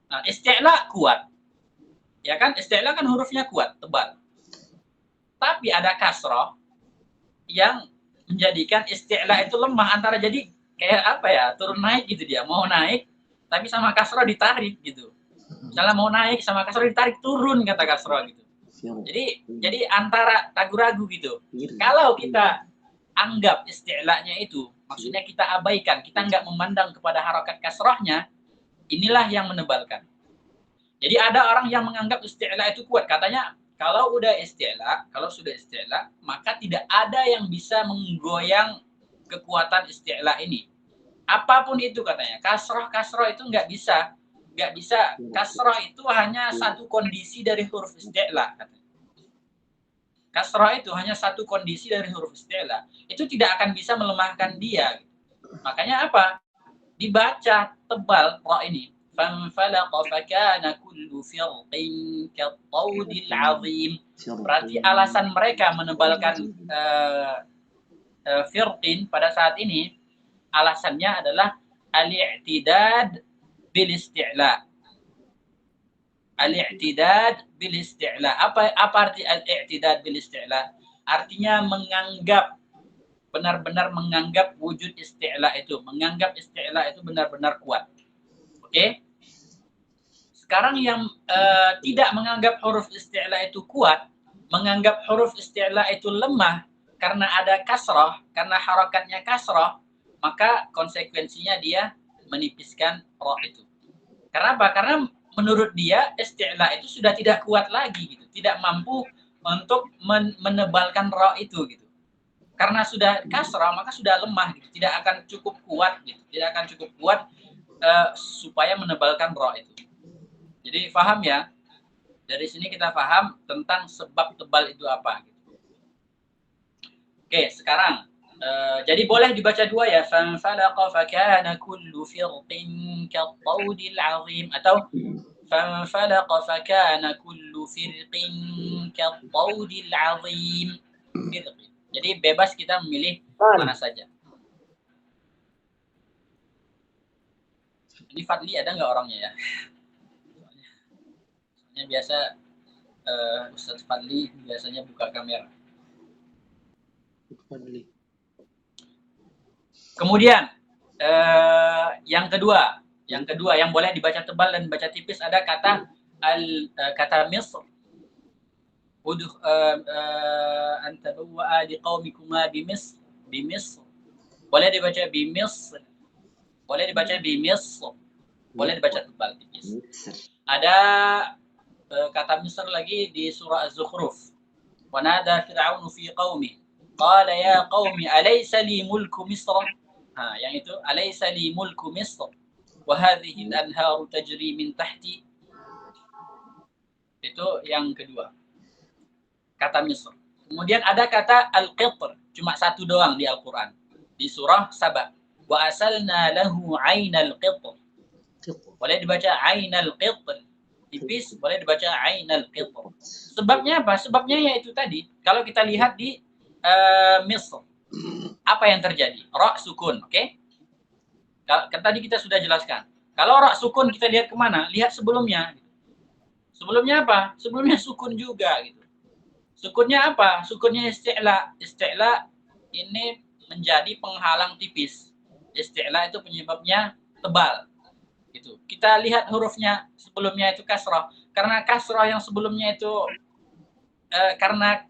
Nah, isti'la kuat. Ya kan? Isti'la kan hurufnya kuat, tebal. Tapi ada kasroh yang menjadikan isti'la itu lemah, antara jadi kayak apa ya, turun naik gitu dia. Mau naik, tapi sama kasroh ditarik gitu. Misalnya mau naik sama kasroh ditarik turun, kata kasroh gitu. Jadi antara ragu-ragu gitu. Kalau kita anggap isti'lanya itu, maksudnya kita abaikan, kita nggak memandang kepada harokat kasrohnya, inilah yang menebalkan. Jadi ada orang yang menganggap isti'la itu kuat. Katanya kalau sudah isti'la, maka tidak ada yang bisa menggoyang kekuatan isti'la ini. Apapun itu katanya. Kasroh itu nggak bisa. Kasroh itu hanya satu kondisi dari huruf isti'la. Kasroh itu hanya satu kondisi dari huruf isti'la. Itu tidak akan bisa melemahkan dia. Makanya apa? Dibaca tebal ra ini. فَانْفَلَقَ فَكَانَ كُلُّ فِرْقٍ كَالطَّوْدِ الْعَظِيمِ. Berarti alasan mereka menebalkan firqin pada saat ini, alasannya adalah al-i'tidad bil isti'la. Al-i'tidad bil isti'la. Apa arti al-i'tidad bil isti'la? Artinya benar-benar menganggap wujud isti'la itu, menganggap isti'la itu benar-benar kuat. Oke? Sekarang yang tidak menganggap huruf isti'la itu kuat, menganggap huruf isti'la itu lemah karena ada kasroh, karena harokatnya kasroh, maka konsekuensinya dia menipiskan ra itu. Karena apa? Karena menurut dia isti'la itu sudah tidak kuat lagi gitu, tidak mampu untuk menebalkan ra itu gitu. Karena sudah kasroh maka sudah lemah gitu, tidak akan cukup kuat gitu, tidak akan cukup kuat supaya menebalkan ra itu. Jadi paham ya? Dari sini kita paham tentang sebab tebal itu apa. Oke, sekarang jadi boleh dibaca dua ya. Fanfalaqa fakana kullu firqin kattawdil azim, atau fanfalaqa fakana kullu firqin kattawdil azim. Jadi bebas kita memilih mana saja. Ini Fadli ada nggak orangnya ya? Biasa Ustadz Fadli biasanya buka kamera. Kemudian yang kedua yang boleh dibaca tebal dan dibaca tipis ada kata kata Misr. Udh anta bawa di qaumikuma bi Misr. Boleh dibaca bi Misr. Boleh dibaca bi Misr. Boleh dibaca tebal tipis. Ada kata Misr lagi di surah Az-Zukhruf. Wa nada fir'aunu fi qaumi qala ya qaumi alaysa li mulku Misr. Yang itu alaysa li mulku Misr wa hadhihi al-anharu tajri min tahti. Itu yang kedua. Kata Misr. Kemudian ada kata al-qitr, cuma satu doang di Al-Qur'an. Di surah Saba. Wa asalna lahu 'ainal qitr. Boleh dibaca 'ainal qitr. Tipis boleh dibaca ainal qitr. Sebabnya apa? Sebabnya yaitu tadi. Kalau kita lihat di Misr, apa yang terjadi? Ra sukun, oke? Tadi kita sudah jelaskan. Kalau ra sukun kita lihat kemana? Lihat sebelumnya. Sebelumnya apa? Sebelumnya sukun juga gitu. Sukunnya apa? Sukunnya isti'la. Isti'la ini menjadi penghalang tipis. Isti'la itu penyebabnya tebal. Gitu. Kita lihat hurufnya sebelumnya itu kasroh. Karena kasroh yang sebelumnya itu karena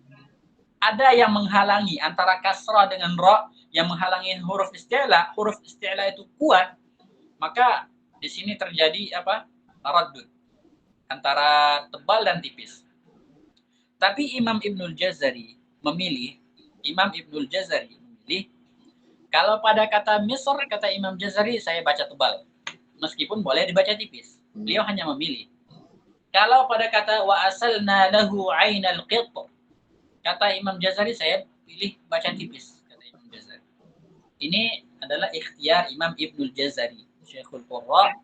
ada yang menghalangi antara kasroh dengan ra yang menghalangi huruf isti'la itu kuat, maka di sini terjadi apa? Taraddud antara tebal dan tipis. Tapi Imam Ibnul Jazari memilih Imam Ibnul Jazari memilih, kalau pada kata Misr, kata Imam Jazari, saya baca tebal. Meskipun boleh dibaca tipis. Beliau hanya memilih. Kalau pada kata wa asalna lahu ainal qit, kata Imam Jazari, saya pilih baca tipis, kata Imam Jazari. Ini adalah ikhtiar Imam Ibnul Jazari, Syekhul Qurra,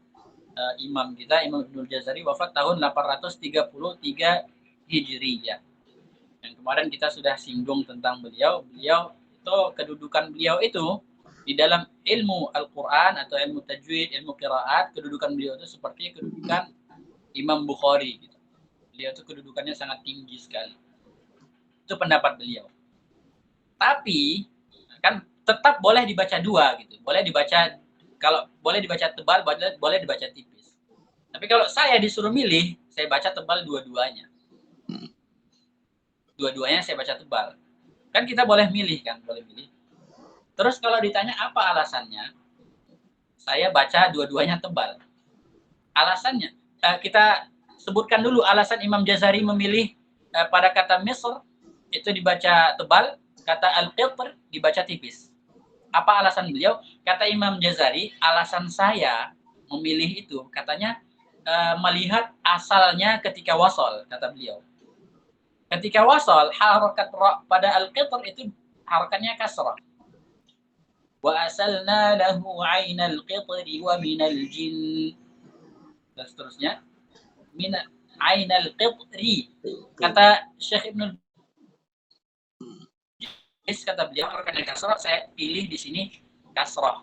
imam kita, Imam Ibnul Jazari, wafat tahun 833 Hijriyah. Yang kemarin kita sudah singgung tentang beliau. Beliau itu, kedudukan beliau itu di dalam ilmu Al-Quran atau ilmu tajwid, ilmu qiraat, kedudukan beliau itu seperti kedudukan Imam Bukhari. Gitu. Beliau itu kedudukannya sangat tinggi sekali. Itu pendapat beliau. Tapi kan tetap boleh dibaca dua gitu. Boleh dibaca, kalau boleh dibaca tebal, boleh dibaca tipis. Tapi kalau saya disuruh milih, saya baca tebal dua-duanya. Dua-duanya saya baca tebal. Kan kita boleh milih kan, boleh milih. Terus kalau ditanya apa alasannya, saya baca dua-duanya tebal. Alasannya, kita sebutkan dulu alasan Imam Jazari memilih pada kata Misr itu dibaca tebal, kata Al-Qitr dibaca tipis. Apa alasan beliau? Kata Imam Jazari, alasan saya memilih itu, katanya melihat asalnya ketika wasol, kata beliau. Ketika wasol, harokat ra pada Al-Qitr itu harokatnya kasrah. Wa asalna lahu ainal qitri wa minal jin. Dan seterusnya. Min ainal qitri. Kata Syekh Ibnul Jazari, kata beliau harokatnya kasrah, saya pilih di sini kasrah.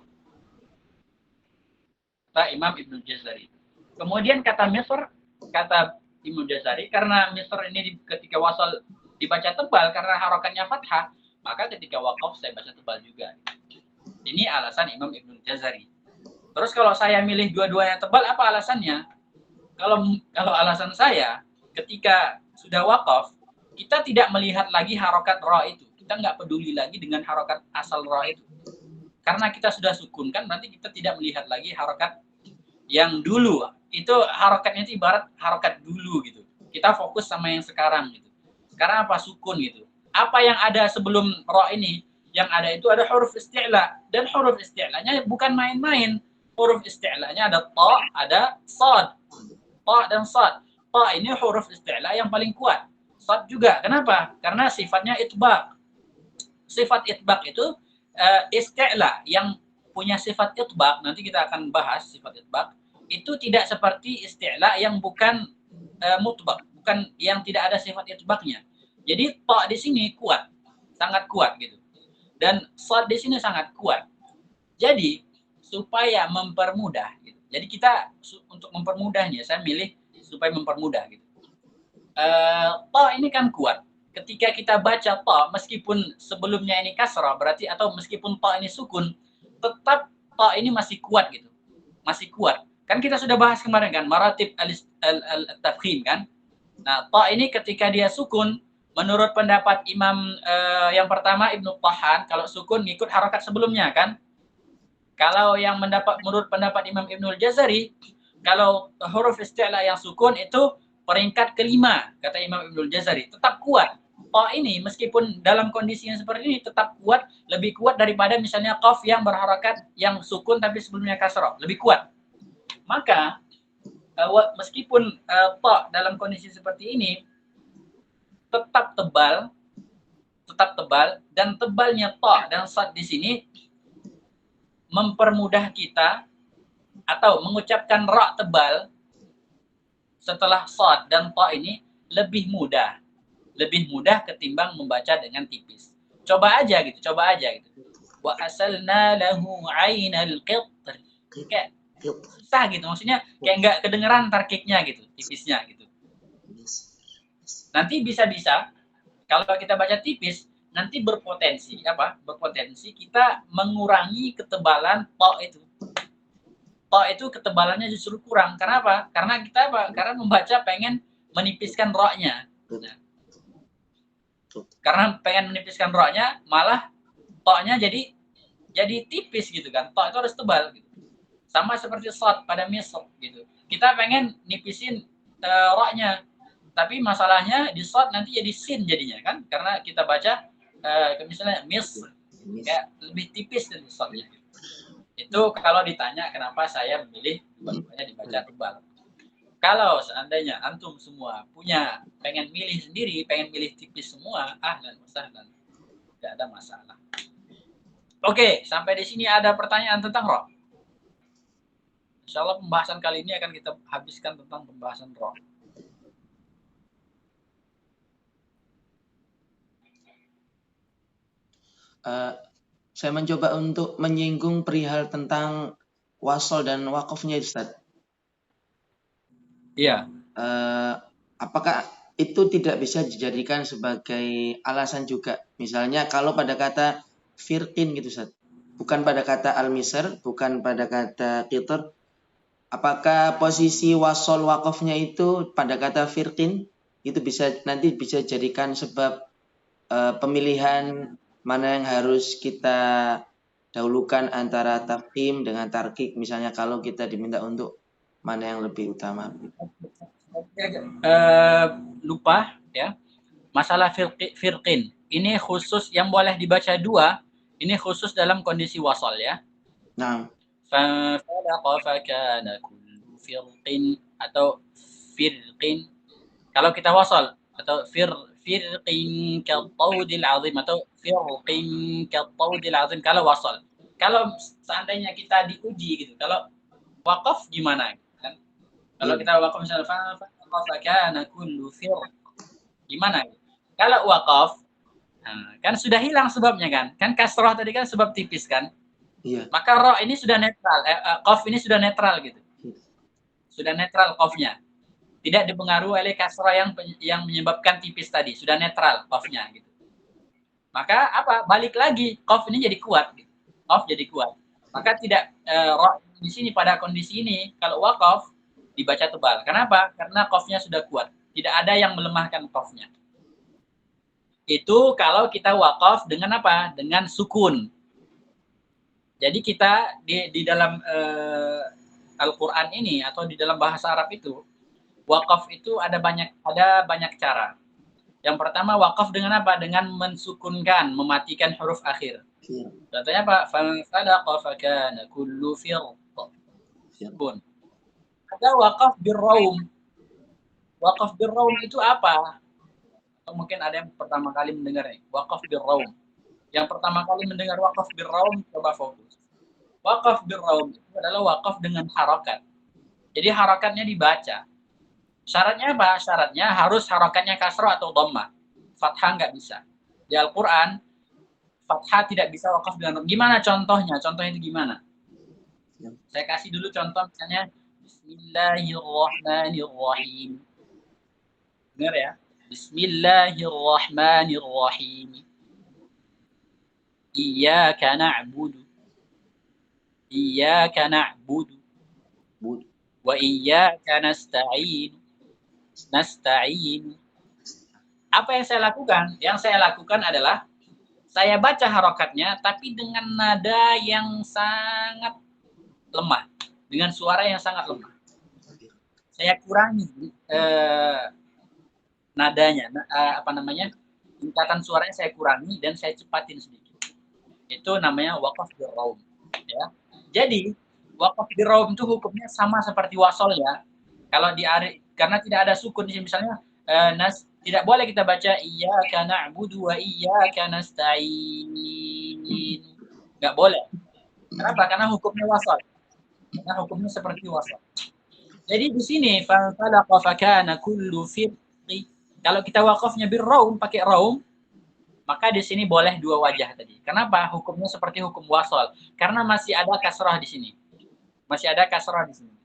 Kata Imam Ibnul Jazari. Kemudian kata Misr, kata Imam Jazari, karena Misr ini ketika wasal dibaca tebal karena harokatnya fathah, maka ketika waqaf saya baca tebal juga. Ini alasan Imam Ibnul Jazari. Terus kalau saya milih dua-duanya tebal, apa alasannya? Kalau alasan saya, ketika sudah waqaf, kita tidak melihat lagi harokat ra itu. Kita nggak peduli lagi dengan harokat asal ra itu. Karena kita sudah sukunkan, berarti kita tidak melihat lagi harokat yang dulu. Itu harokatnya itu ibarat harokat dulu gitu. Kita fokus sama yang sekarang gitu. Sekarang apa? Sukun gitu. Apa yang ada sebelum ra ini? Yang ada itu ada huruf isti'la, dan huruf isti'lanya bukan main-main. Huruf isti'lanya ada ta, ada sad. Ta dan sad. Ta ini huruf isti'la yang paling kuat. Sad juga. Kenapa? Karena sifatnya itbaq. Sifat itbaq itu isti'la yang punya sifat itbaq, nanti kita akan bahas sifat itbaq, itu tidak seperti isti'la yang bukan mutbaq, bukan yang tidak ada sifat itbaqnya. Jadi ta di sini kuat, sangat kuat gitu. Dan sad di sini sangat kuat. Jadi supaya mempermudah gitu. Jadi kita untuk mempermudahnya, saya milih supaya mempermudah gitu. Ta ini kan kuat. Ketika kita baca ta, meskipun sebelumnya ini kasrah, berarti atau meskipun ta ini sukun, tetap ta ini masih kuat gitu. Masih kuat. Kan kita sudah bahas kemarin kan, maratib al-tafkhim kan. Nah, ta ini ketika dia sukun, menurut pendapat Imam yang pertama Ibnu Tahan, kalau sukun ngikut harokat sebelumnya kan. Kalau yang menurut pendapat Imam Ibnul Jazari, kalau huruf isti'la yang sukun itu peringkat kelima, kata Imam Ibnul Jazari, tetap kuat. Ta ini meskipun dalam kondisi yang seperti ini tetap kuat, lebih kuat daripada misalnya qaf yang berharokat yang sukun tapi sebelumnya kasrah, lebih kuat. Maka meskipun ta dalam kondisi seperti ini tetap tebal, dan tebalnya ta dan sad di sini mempermudah kita atau mengucapkan ra tebal setelah sad dan ta ini lebih mudah ketimbang membaca dengan tipis. Coba aja gitu. Wa asalna lahu ainal qitr. Kayak susah gitu, maksudnya kayak nggak kedengeran tarkiknya gitu, tipisnya gitu. Nanti bisa-bisa kalau kita baca tipis, nanti berpotensi kita mengurangi ketebalan ta itu. Ta itu ketebalannya justru kurang. Kenapa? Karena kita karena membaca pengen menipiskan ra-nya. Nah, karena pengen menipiskan ra-nya, malah ta-nya jadi tipis gitu kan. Ta itu harus tebal gitu. Sama seperti sad pada Misr gitu. Kita pengen nipisin ra-nya, tapi masalahnya di sad nanti jadi sin jadinya kan, karena kita baca misalnya mis, kayak lebih tipis dari shadnya. Itu kalau ditanya kenapa saya memilih dua-duanya dibaca tebal. Kalau seandainya antum semua pengen milih sendiri, pengen milih tipis semua, ahlan wa sahlan, tidak ada masalah. Oke, sampai di sini ada pertanyaan tentang roh. Insya Allah pembahasan kali ini akan kita habiskan tentang pembahasan roh. Saya mencoba untuk menyinggung perihal tentang wasol dan wakafnya, Ustaz. Iya. Apakah itu tidak bisa dijadikan sebagai alasan juga? Misalnya kalau pada kata firqin gitu, Ustaz. Bukan pada kata al-misr, bukan pada kata qitr. Apakah posisi wasol wakafnya itu pada kata firqin itu nanti bisa jadikan sebab pemilihan mana yang harus kita dahulukan antara tafkhim dengan tarkik, misalnya kalau kita diminta untuk mana yang lebih utama. Lupa ya, masalah firqin ini khusus yang boleh dibaca dua, ini khusus dalam kondisi wasal ya. Nah, falaqa fakana kullu firqin atau firqin kalau kita wasal, atau firqin kattaudil azim atau firqin kattaudil azim kalau wasal. Kalau seandainya kita diuji gitu, kalau wakaf gimana kan? Kalau kita wakaf misalnya fakana kullu firq gimana? Kalau wakaf kan sudah hilang sebabnya kan? Kan kasrah tadi kan sebab tipis kan? iya. Maka roh ini sudah netral, qaf ini sudah netral gitu. Sudah netral qafnya. Tidak dipengaruhi oleh kasrah yang menyebabkan tipis tadi, sudah netral qafnya gitu. Maka apa? Balik lagi, qaf ini jadi kuat gitu. Qaf jadi kuat. Maka tidak roh di sini pada kondisi ini kalau waqaf dibaca tebal. Kenapa? Karena qafnya sudah kuat. Tidak ada yang melemahkan qafnya. Itu kalau kita waqaf dengan apa? Dengan sukun. Jadi kita di dalam Al-Qur'an ini atau di dalam bahasa Arab itu wakaf itu ada banyak cara. Yang pertama wakaf dengan apa? Dengan mensukunkan, mematikan huruf akhir. Contohnya apa? Falaqa fakana kullu firq. Sukun. Ada wakaf birraum. Wakaf birraum itu apa? Atau mungkin ada yang pertama kali mendengar nih, wakaf birraum. Yang pertama kali mendengar wakaf birraum, coba fokus. Wakaf birraum itu adalah wakaf dengan harakat. Jadi harakatnya dibaca. Syaratnya apa? Syaratnya harus harakatnya kasrah atau dhammah. Fathah nggak bisa. Di Al-Quran, fathah tidak bisa wakaf dengan. Gimana contohnya? Contohnya itu gimana? Saya kasih dulu contoh misalnya Bismillahirrahmanirrahim. Dengar ya. Bismillahirrahmanirrahim. Iyyaka na'budu. Iyyaka na'budu. Wa iyyaka nasta'in. Nasta'in. Apa yang saya lakukan? Yang saya lakukan adalah saya baca harokatnya tapi dengan nada yang sangat lemah, dengan suara yang sangat lemah. Saya kurangi nadanya, tingkatan suaranya saya kurangi dan saya cepatin sedikit. Itu namanya waqaf birraum. Ya. Jadi waqaf birraum itu hukumnya sama seperti wasol ya. Kalau karena tidak ada sukun di sini misalnya tidak boleh kita baca iyyaka na'budu wa iyyaka nasta'in. Enggak boleh. Kenapa? Karena hukumnya wasal. Karena hukumnya seperti wasal. Jadi di sini falaqa fakana kullu firqi. Kalau kita wakafnya birraum pakai raum, maka di sini boleh dua wajah tadi. Kenapa? Hukumnya seperti hukum wasal. Karena masih ada kasrah di sini. Masih ada kasrah di sini.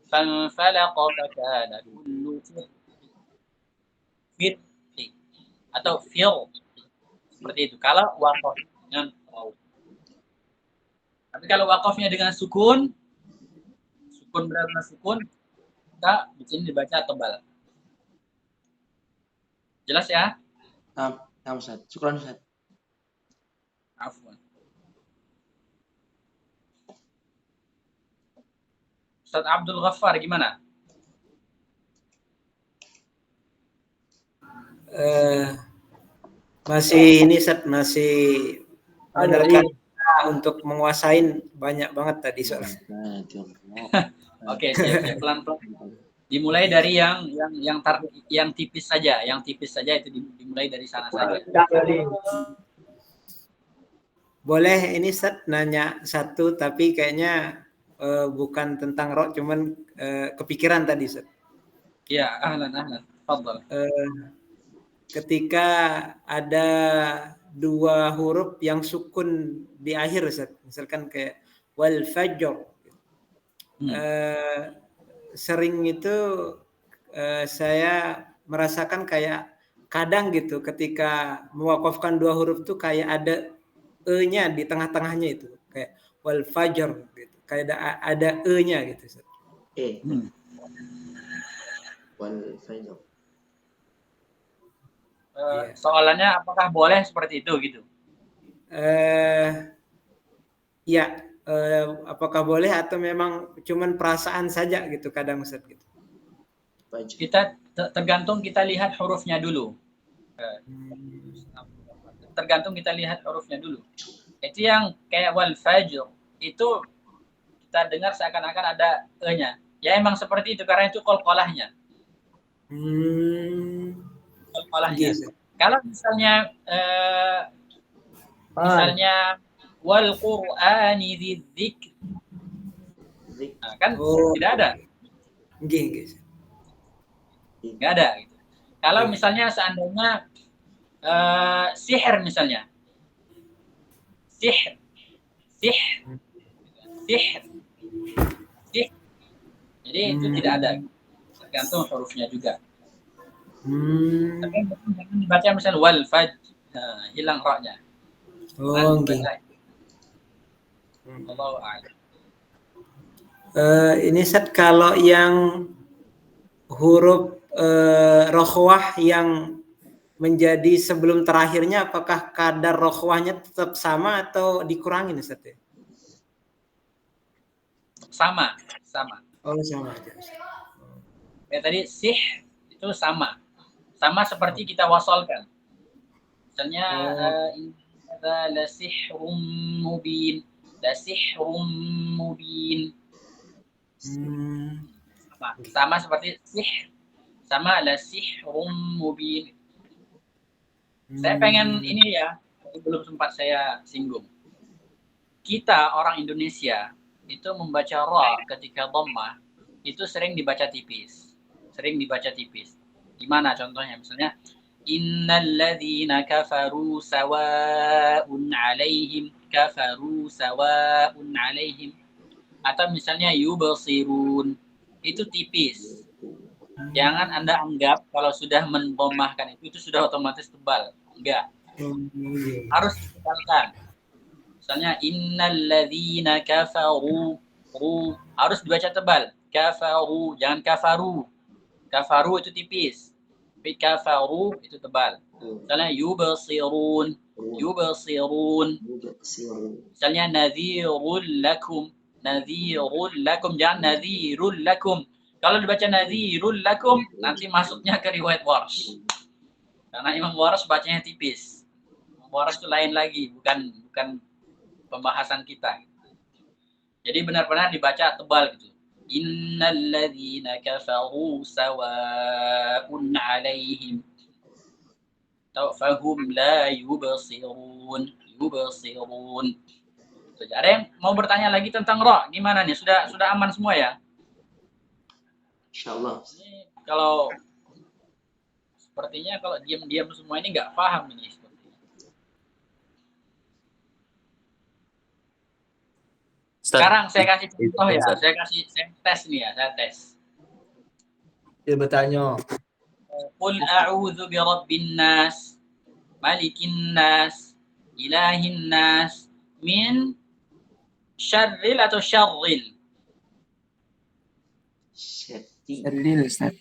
Falaqa fakana kullu firqi atau firqi. Seperti itu. Kalau wakaf dengan raum. Tapi kalau wakafnya dengan sukun benar-benar sukun, kita di sini dibaca tebal. Jelas ya? Nah, Ustaz. Syukran, Ustaz. Afwan. Ustaz Abdul Ghaffar gimana? Masih ini Ustaz, masih menerka untuk menguasain banyak banget tadi soalnya. Oke, siap pelan-pelan. Dimulai dari yang tipis saja, itu dimulai dari sana saja. Boleh ini Ustaz nanya satu tapi kayaknya bukan tentang roh, cuman kepikiran tadi Ustaz. Ya, ahlan. Fadhal. Ketika ada dua huruf yang sukun di akhir Ustaz, misalkan kayak wal fajr. Sering itu saya merasakan kayak kadang gitu ketika mewakafkan dua huruf tuh kayak ada e-nya di tengah-tengahnya itu kayak wal fajr gitu. Kayak ada e-nya gitu Ustaz. Wal fajr. Soalannya apakah boleh seperti itu gitu? Ya, apakah boleh atau memang cuman perasaan saja gitu kadang Ustaz gitu. Kita tergantung kita lihat hurufnya dulu. Tergantung kita lihat hurufnya dulu. Itu yang kayak wal fajr itu kita dengar seakan-akan ada e-nya. Ya emang seperti itu karena itu qalqalahnya. Qalqalahnya. Yes. Kalau misalnya wal qur'ani dzidzikr. Nah, kan tidak ada. Nggak ada gitu. Kalau misalnya seandainya sihir misalnya. Sihir. Jadi itu tidak ada. Tergantung hurufnya juga. Tapi jangan dibaca misalnya wal fajr. Hilang ra-nya. Allahu a'lam. Ini Ustaz kalau yang huruf rokhwah yang menjadi sebelum terakhirnya apakah kadar rokhwahnya tetap sama atau dikurangin Ustaz ya? Sama. Oh, sama aja. Ya tadi sih itu sama seperti kita wasalkan. Misalnya la sihrun mubin. Sama seperti sama la sihrun mubin. Saya pengen ini ya, belum sempat saya singgung. Kita orang Indonesia itu membaca ra ketika dhammah itu sering dibaca tipis. Gimana contohnya? Misalnya innal ladzina kafaru sawa'un 'alaihim atau misalnya yubsirun itu tipis. Jangan Anda anggap kalau sudah mendhammahkan itu sudah otomatis tebal. Enggak. Harus ditebalkan. Misalnya innal ladzina kafaru harus dibaca tebal. Kafaru, jangan kafaru. Kafaru itu tipis. Tapi kafaru itu tebal. Misalnya yubsirun. Misalnya nadhirul lakum. Jangan nadhirul lakum. Kalau dibaca nadhirul lakum nanti masuknya ke riwayat Warsh. Karena Imam Warsh bacanya tipis. Imam Warsh itu lain lagi, bukan pembahasan kita. Jadi benar-benar dibaca tebal gitu. Innal ladzina kafaru sawa'un 'alaihim fahum la yubsirun. Ada yang mau bertanya lagi tentang ra? Gimana nih? Sudah aman semua ya? Insyaallah. Kalau sepertinya kalau diam-diam semua ini nggak paham ini sepertinya. Sekarang saya kasih contoh ya, saya tes nih ya, saya tes. Dia bertanya. Qul a'udzu birabbin nas, malikin nas, ilahin nas, min syarril atau syarril? Syarril, Ustaz.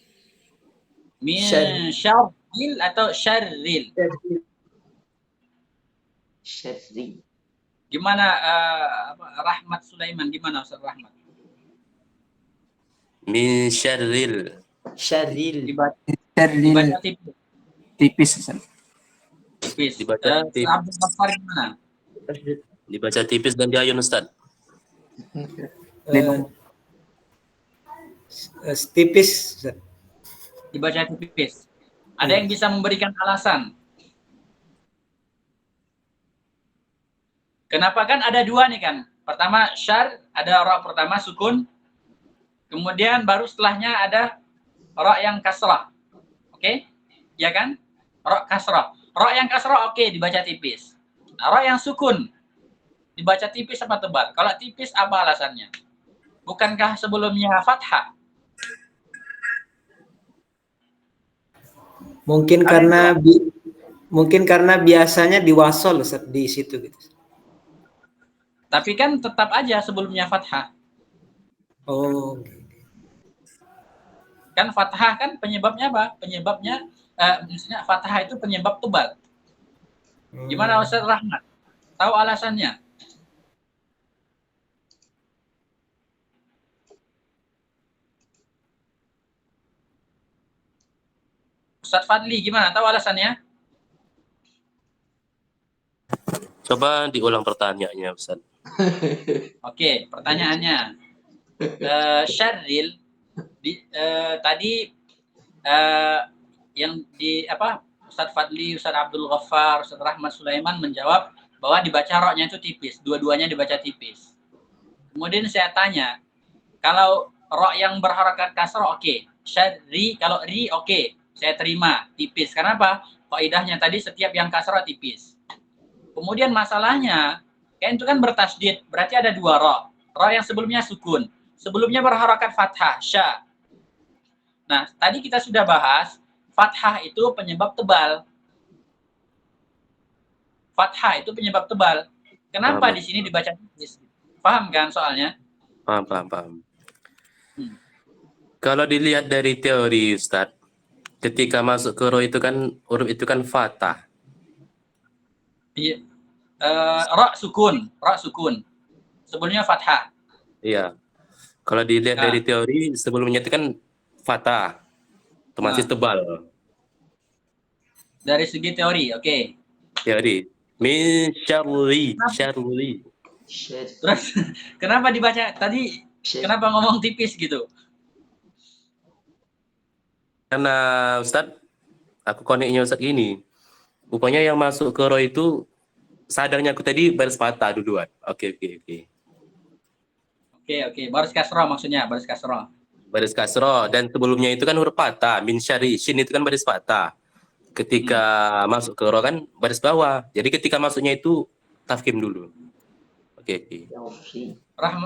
Min syarril atau syarril? Syarril. Gimana Rahmat Sulaiman, gimana Ustaz Rahmat? Min syarril. Syarril. Dibaca Syarril tipis. tipis, Ustaz. Tipis. Dibaca tipis. Abdul Ghaffar gimana? Dibaca tipis dan diayun Ustaz. Eh, tipis. Ustaz. Dibaca tipis. Ada yang bisa memberikan alasan? Kenapa? Kan ada dua nih kan. Pertama syar, ada ra pertama sukun. Kemudian baru setelahnya ada ra yang kasrah. Oke? Ya kan? Ra kasrah. Ra yang kasrah oke, dibaca tipis. Nah, ra yang sukun dibaca tipis apa tebal? Kalau tipis apa alasannya? Bukankah sebelumnya fathah? Mungkin karena biasanya diwasol Ustaz, di situ gitu. Tapi kan tetap aja sebelumnya fathah. Oh. Kan fathah kan penyebabnya apa? Penyebabnya maksudnya fathah itu penyebab tebal. Gimana Ustaz Rahmat? Tahu alasannya? Ustaz Fadli gimana? Tahu alasannya? Coba diulang pertanyaannya Ustaz. Oke, pertanyaannya. Syarril tadi yang di apa? Ustaz Fadli, Ustaz Abdul Ghaffar, Ustaz Rahmat Sulaiman menjawab bahwa dibaca roknya itu tipis, dua-duanya dibaca tipis. Kemudian saya tanya, kalau rok yang berharakat kasroh oke, syarri kalau ri oke, saya terima tipis. Karena apa? Kaidahnya tadi setiap yang kasroh tipis. Kemudian masalahnya, kan itu kan bertasdid, berarti ada dua rok. Rok yang sebelumnya sukun, sebelumnya berharakat fathah, sya. Nah, tadi kita sudah bahas, fathah itu penyebab tebal. Fathah itu penyebab tebal. Kenapa Paham. di sini dibaca tipis? Paham kan soalnya? Paham. Kalau dilihat dari teori Ustaz, ketika masuk ke ro itu kan huruf itu kan fathah. Iya. Ra sukun. Sebelumnya fathah. Iya. Kalau dilihat Nah. dari teori sebelumnya itu kan fathah. Otomatis tebal. Dari segi teori, oke. Teori. Min syarri. Terus kenapa dibaca tadi? Kenapa ngomong tipis gitu? Karena Ustaz, aku koneknya Ustaz gini. Rupanya yang masuk ke ro itu sadarnya aku tadi baris fathah duluan. Oke. Oke. Baris kasroh maksudnya, baris kasroh. Baris kasroh dan sebelumnya itu kan huruf fathah. Min syari, shin itu kan baris fathah. Ketika masuk ke ro kan baris bawah. Jadi ketika masuknya itu tafkim dulu. Oke.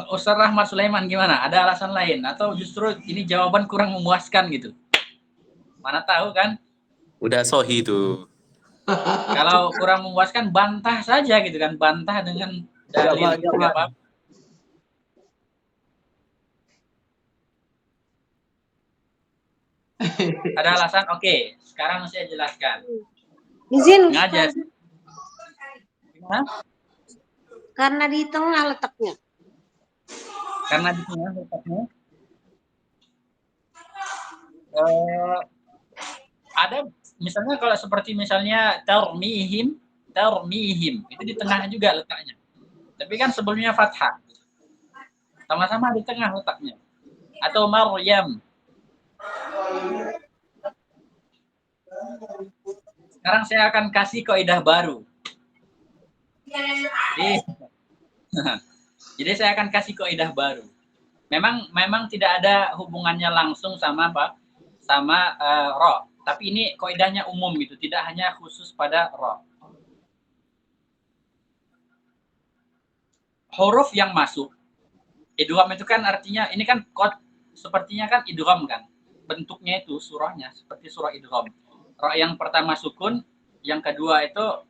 Ustaz Rahmat Sulaiman gimana? Ada alasan lain atau justru ini jawaban kurang memuaskan gitu? Mana tahu kan? Udah sohi itu. Kalau kurang memuaskan bantah saja gitu kan, bantah dengan dalil juga apa? Ada alasan? Oke, sekarang saya jelaskan. Izin. Ngajar. Gimana? Karena di tengah letaknya. Karena di tengah letaknya. Ada misalnya kalau seperti misalnya tarmihim itu di tengah juga letaknya. Tapi kan sebelumnya fathah. Sama-sama di tengah letaknya. Atau Maryam. Sekarang saya akan kasih kaidah baru. Jadi saya akan kasih kaidah baru. Memang tidak ada hubungannya langsung sama apa? Sama ro. Tapi ini kaidahnya umum gitu, tidak hanya khusus pada ro. Huruf yang masuk, idgham itu kan artinya ini kan sepertinya kan idgham kan. Bentuknya itu surahnya seperti surah idgham. Ro yang pertama sukun, yang kedua itu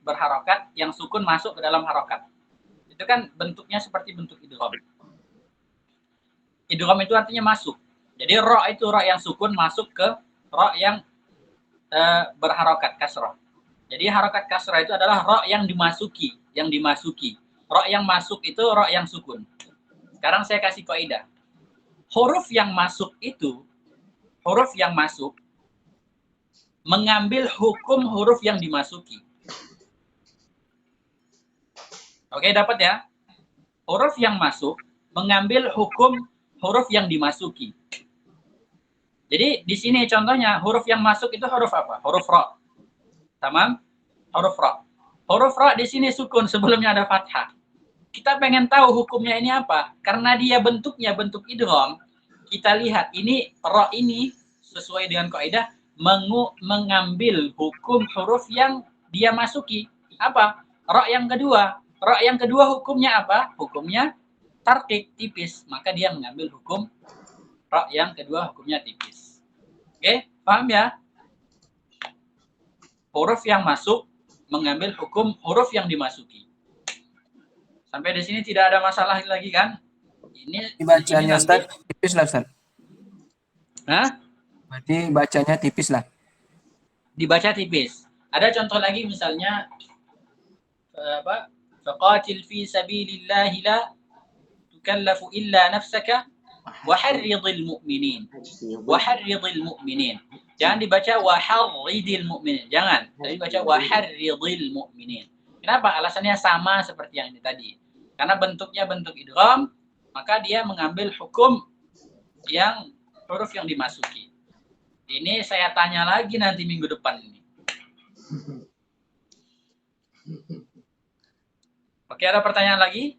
berharokat, yang sukun masuk ke dalam harokat. Itu kan bentuknya seperti bentuk idgham. Idgham itu artinya masuk. Jadi ro itu ro yang sukun masuk ke ro yang berharokat kasrah. Jadi harokat kasrah itu adalah ro yang dimasuki. Ro yang masuk itu ro yang sukun. Sekarang saya kasih kaidah. Huruf yang masuk mengambil hukum huruf yang dimasuki. Oke, dapat ya? Huruf yang masuk mengambil hukum huruf yang dimasuki. Jadi di sini contohnya huruf yang masuk itu huruf apa? Huruf ra. Tamam? Huruf ra. Huruf ra di sini sukun, sebelumnya ada fathah. Kita pengen tahu hukumnya ini apa? Karena dia bentuknya bentuk idgham. Kita lihat ini ra ini sesuai dengan kaidah mengambil hukum huruf yang dia masuki. Apa? Ra yang kedua. Ra yang kedua hukumnya apa? Hukumnya tarqiq, tipis. Maka dia mengambil hukum ra yang kedua hukumnya tipis. Oke, paham ya? Huruf yang masuk mengambil hukum huruf yang dimasuki. Sampai di sini tidak ada masalah lagi kan? Ini Bacanya Ustaz tipis lah Ustaz. Hah? Berarti bacanya tipis lah. Dibaca tipis. Ada contoh lagi misalnya apa? Faqatil fi sabilillahi la tukallafu illa nafsaka wa harridil mu'minin. Wa harridil mu'minin. Jangan dibaca wa harridil mu'minin. Jangan. Tapi baca wa harridil mu'minin. Kenapa? Alasannya sama seperti yang ini tadi. Karena bentuknya bentuk idgham, maka dia mengambil hukum yang huruf yang dimasuki. Ini saya tanya lagi nanti minggu depan ini. Oke, ada pertanyaan lagi?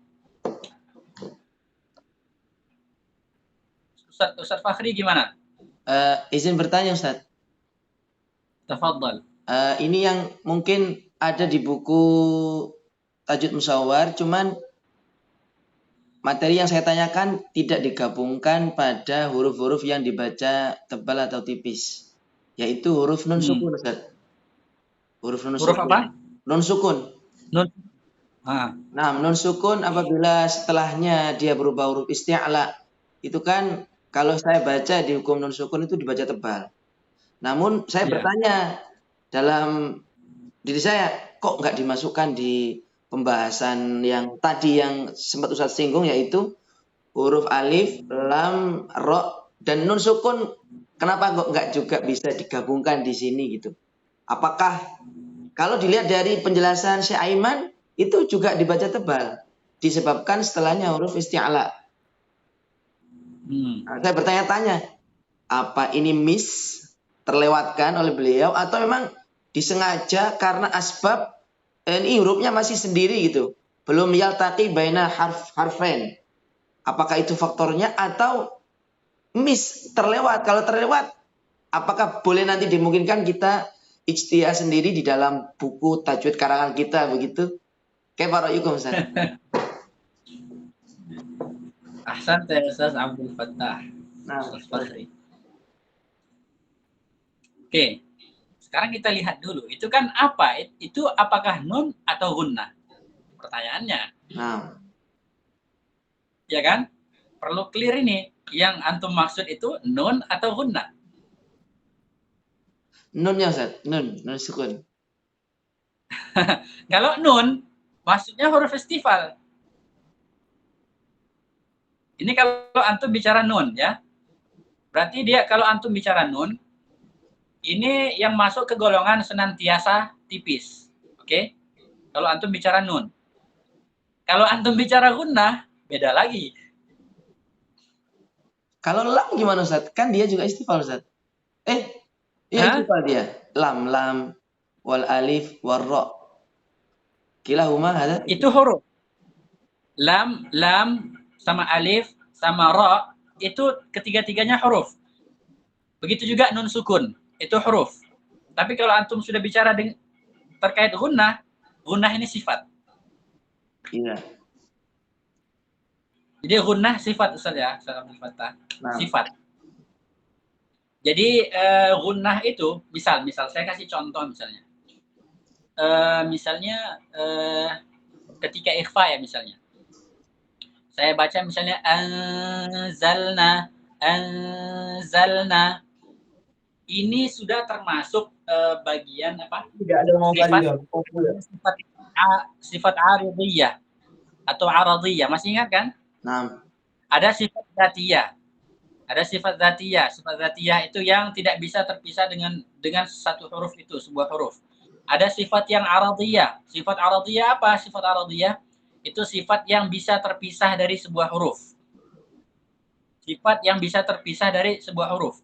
Ustaz Fakhri gimana? Izin bertanya Ustaz. Tafadhal. Ini yang mungkin ada di buku Tajwid Musawwar, cuman materi yang saya tanyakan tidak digabungkan pada huruf-huruf yang dibaca tebal atau tipis, yaitu huruf nun sukun Ustaz. Huruf nun Huruf sukun. apa? Nun sukun. Nun. Nah, nun sukun apabila setelahnya dia berubah huruf isti'la, itu kan kalau saya baca di hukum nun sukun itu dibaca tebal. Namun saya bertanya dalam diri saya, kok nggak dimasukkan di pembahasan yang tadi yang sempat Ustaz singgung, yaitu huruf alif, lam, ro, dan nun sukun. Kenapa kok nggak juga bisa digabungkan di sini gitu? Apakah kalau dilihat dari penjelasan Syekh Aiman itu juga dibaca tebal disebabkan setelahnya huruf isti'la? Nah, saya bertanya-tanya, apa ini miss terlewatkan oleh beliau atau memang disengaja karena asbab ini hurufnya masih sendiri gitu, belum yaltaqi baina harfain? Apakah itu faktornya atau miss terlewat? Kalau terlewat, apakah boleh nanti dimungkinkan kita ijtihad sendiri di dalam buku tajwid karangan kita begitu? Kayak ra'yukum Ustaz? Ahsan ya Ustaz Abdul Fattah. Nah, Ustaz Fakhri. Oke. Sekarang kita lihat dulu, itu kan apa? Itu apakah nun atau gunnah? Pertanyaannya. Nah. Ya kan? Perlu clear ini. Yang antum maksud itu nun atau gunnah? Nunnya Ustaz, nun sukun. Kalau nun, maksudnya huruf istifal. Ini kalau antum bicara nun ya. Berarti dia kalau antum bicara nun, ini yang masuk ke golongan senantiasa tipis. Oke? Kalau antum bicara nun. Kalau antum bicara gunnah, beda lagi. Kalau lam gimana Ustaz? Kan dia juga istifal Ustaz. Iya istifal dia. Lam, wal alif, wal ra. Kilahuma ada. Itu huruf. Lam, sama alif, sama ra, itu ketiga-tiganya huruf. Begitu juga nun sukun, itu huruf. Tapi kalau antum sudah bicara terkait gunnah ini sifat. Iya. Jadi gunnah sifat Ustaz ya, Ustaz Abdul Fattah. Nah. Sifat. Jadi gunnah itu, misal saya kasih contoh misalnya. Ketika ikhfa ya misalnya. Saya baca misalnya anzalna. Ini sudah termasuk bagian apa? Tidak ada Sifat aridiyah atau aradiyah. Masih ingat kan? Nah. Ada sifat dzatiyah. Ada sifat dzatiyah. Sifat dzatiyah itu yang tidak bisa terpisah dengan satu huruf itu, sebuah huruf. Ada sifat yang aradiyah. Sifat aradiyah apa? Sifat aradiyah itu sifat yang bisa terpisah dari sebuah huruf. Sifat yang bisa terpisah dari sebuah huruf.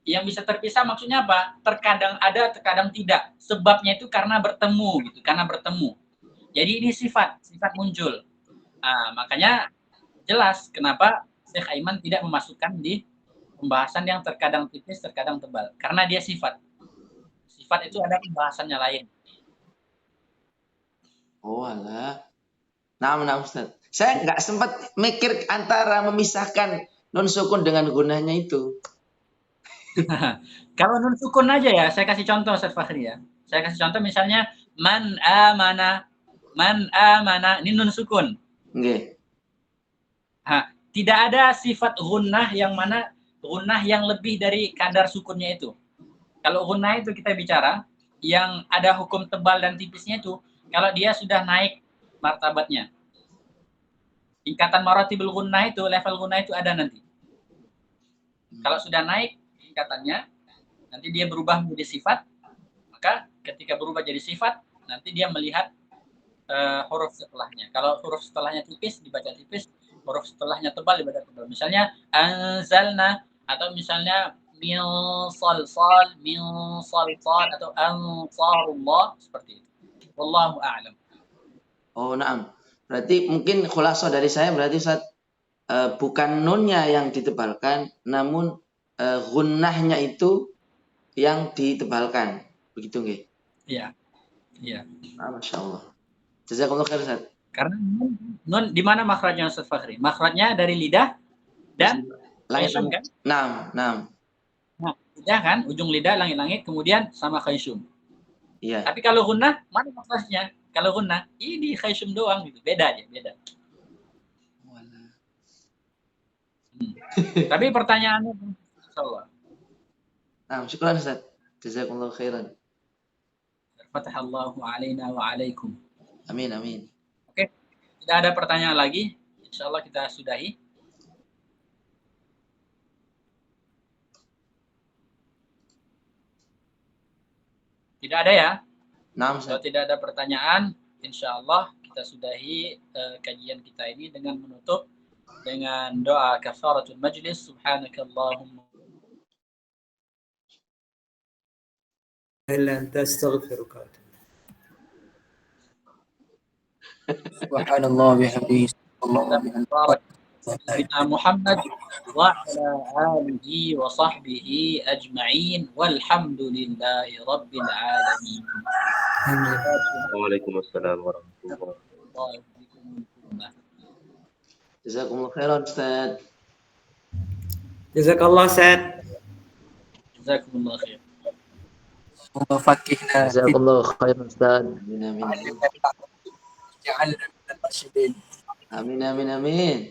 Yang bisa terpisah maksudnya apa? Terkadang ada, terkadang tidak. Sebabnya itu karena bertemu gitu, karena bertemu. Jadi ini sifat muncul. Nah, makanya jelas kenapa Syekh Aiman tidak memasukkan di pembahasan yang terkadang tipis, terkadang tebal. Karena dia sifat. Sifat itu ada pembahasannya lain. Oh alah. Nah, Ustaz. Saya nggak sempat mikir antara memisahkan nun sukun dengan gunanya itu. Kalau nun sukun aja ya, saya kasih contoh Ustaz Fakhri ya. Saya kasih contoh misalnya man amana, ini nun sukun. Nggih. Tidak ada sifat gunnah yang mana gunnah yang lebih dari kadar sukunnya itu. Kalau gunnah itu kita bicara yang ada hukum tebal dan tipisnya itu kalau dia sudah naik martabatnya. Tingkatan maratibul gunnah itu, level gunnah itu ada nanti. Kalau sudah naik tingkatannya, nanti dia berubah menjadi sifat, maka ketika berubah jadi sifat, nanti dia melihat huruf setelahnya. Kalau huruf setelahnya tipis, dibaca tipis, huruf setelahnya tebal, dibaca tebal. Misalnya, anzalna, atau misalnya, min salsal, atau ansarullah, seperti itu. Wallahu a'lam. Oh, na'am. Berarti mungkin khulasah dari saya berarti Ustaz, bukan nunnya yang ditebalkan, namun gunnahnya itu yang ditebalkan. Begitu nggih? Iya. Iya. Masya Allah. Jazakallah khair Ustaz. Karena nun di mana makhrajnya Ustaz Fakhri? Makhrajnya dari lidah dan khaysum kan? Nah, lidah kan, ujung lidah langit-langit, kemudian sama khaysum. Iya. Tapi kalau gunnah, mana makhrajnya? Kalau gunnah, ini khaysum doang gitu. Beda aja, beda. Tapi pertanyaannya insyaallah. Nah, syukran Ustaz. Jazakallah khairan. Fatahallahu alaina wa alaikum. Amin, amin. Oke, tidak ada pertanyaan lagi. Insyaallah kita sudahi. Tidak ada ya? Nah, Kalau tidak ada pertanyaan, insyaallah kita sudahi kajian kita ini dengan menutup dengan doa kafaratul majlis. Subhanakallahumma illa anta astaghfiruka. Subhanallah bihamdihi. Sayyidina Muhammad wa ala alihi wa sahbihi ajma'in walhamdulillahi rabbil alamin. Waalaikumsalam warahmatullahi wabarakatuh. Jazakumullah khairan Ustaz. Jazakallah Ustaz. Jazakumullah khair. Allah fakihna. Jazakumullah khairan Ustaz. Amin, amin. Ja'alna minal rasyidin. Amin, amin, amin.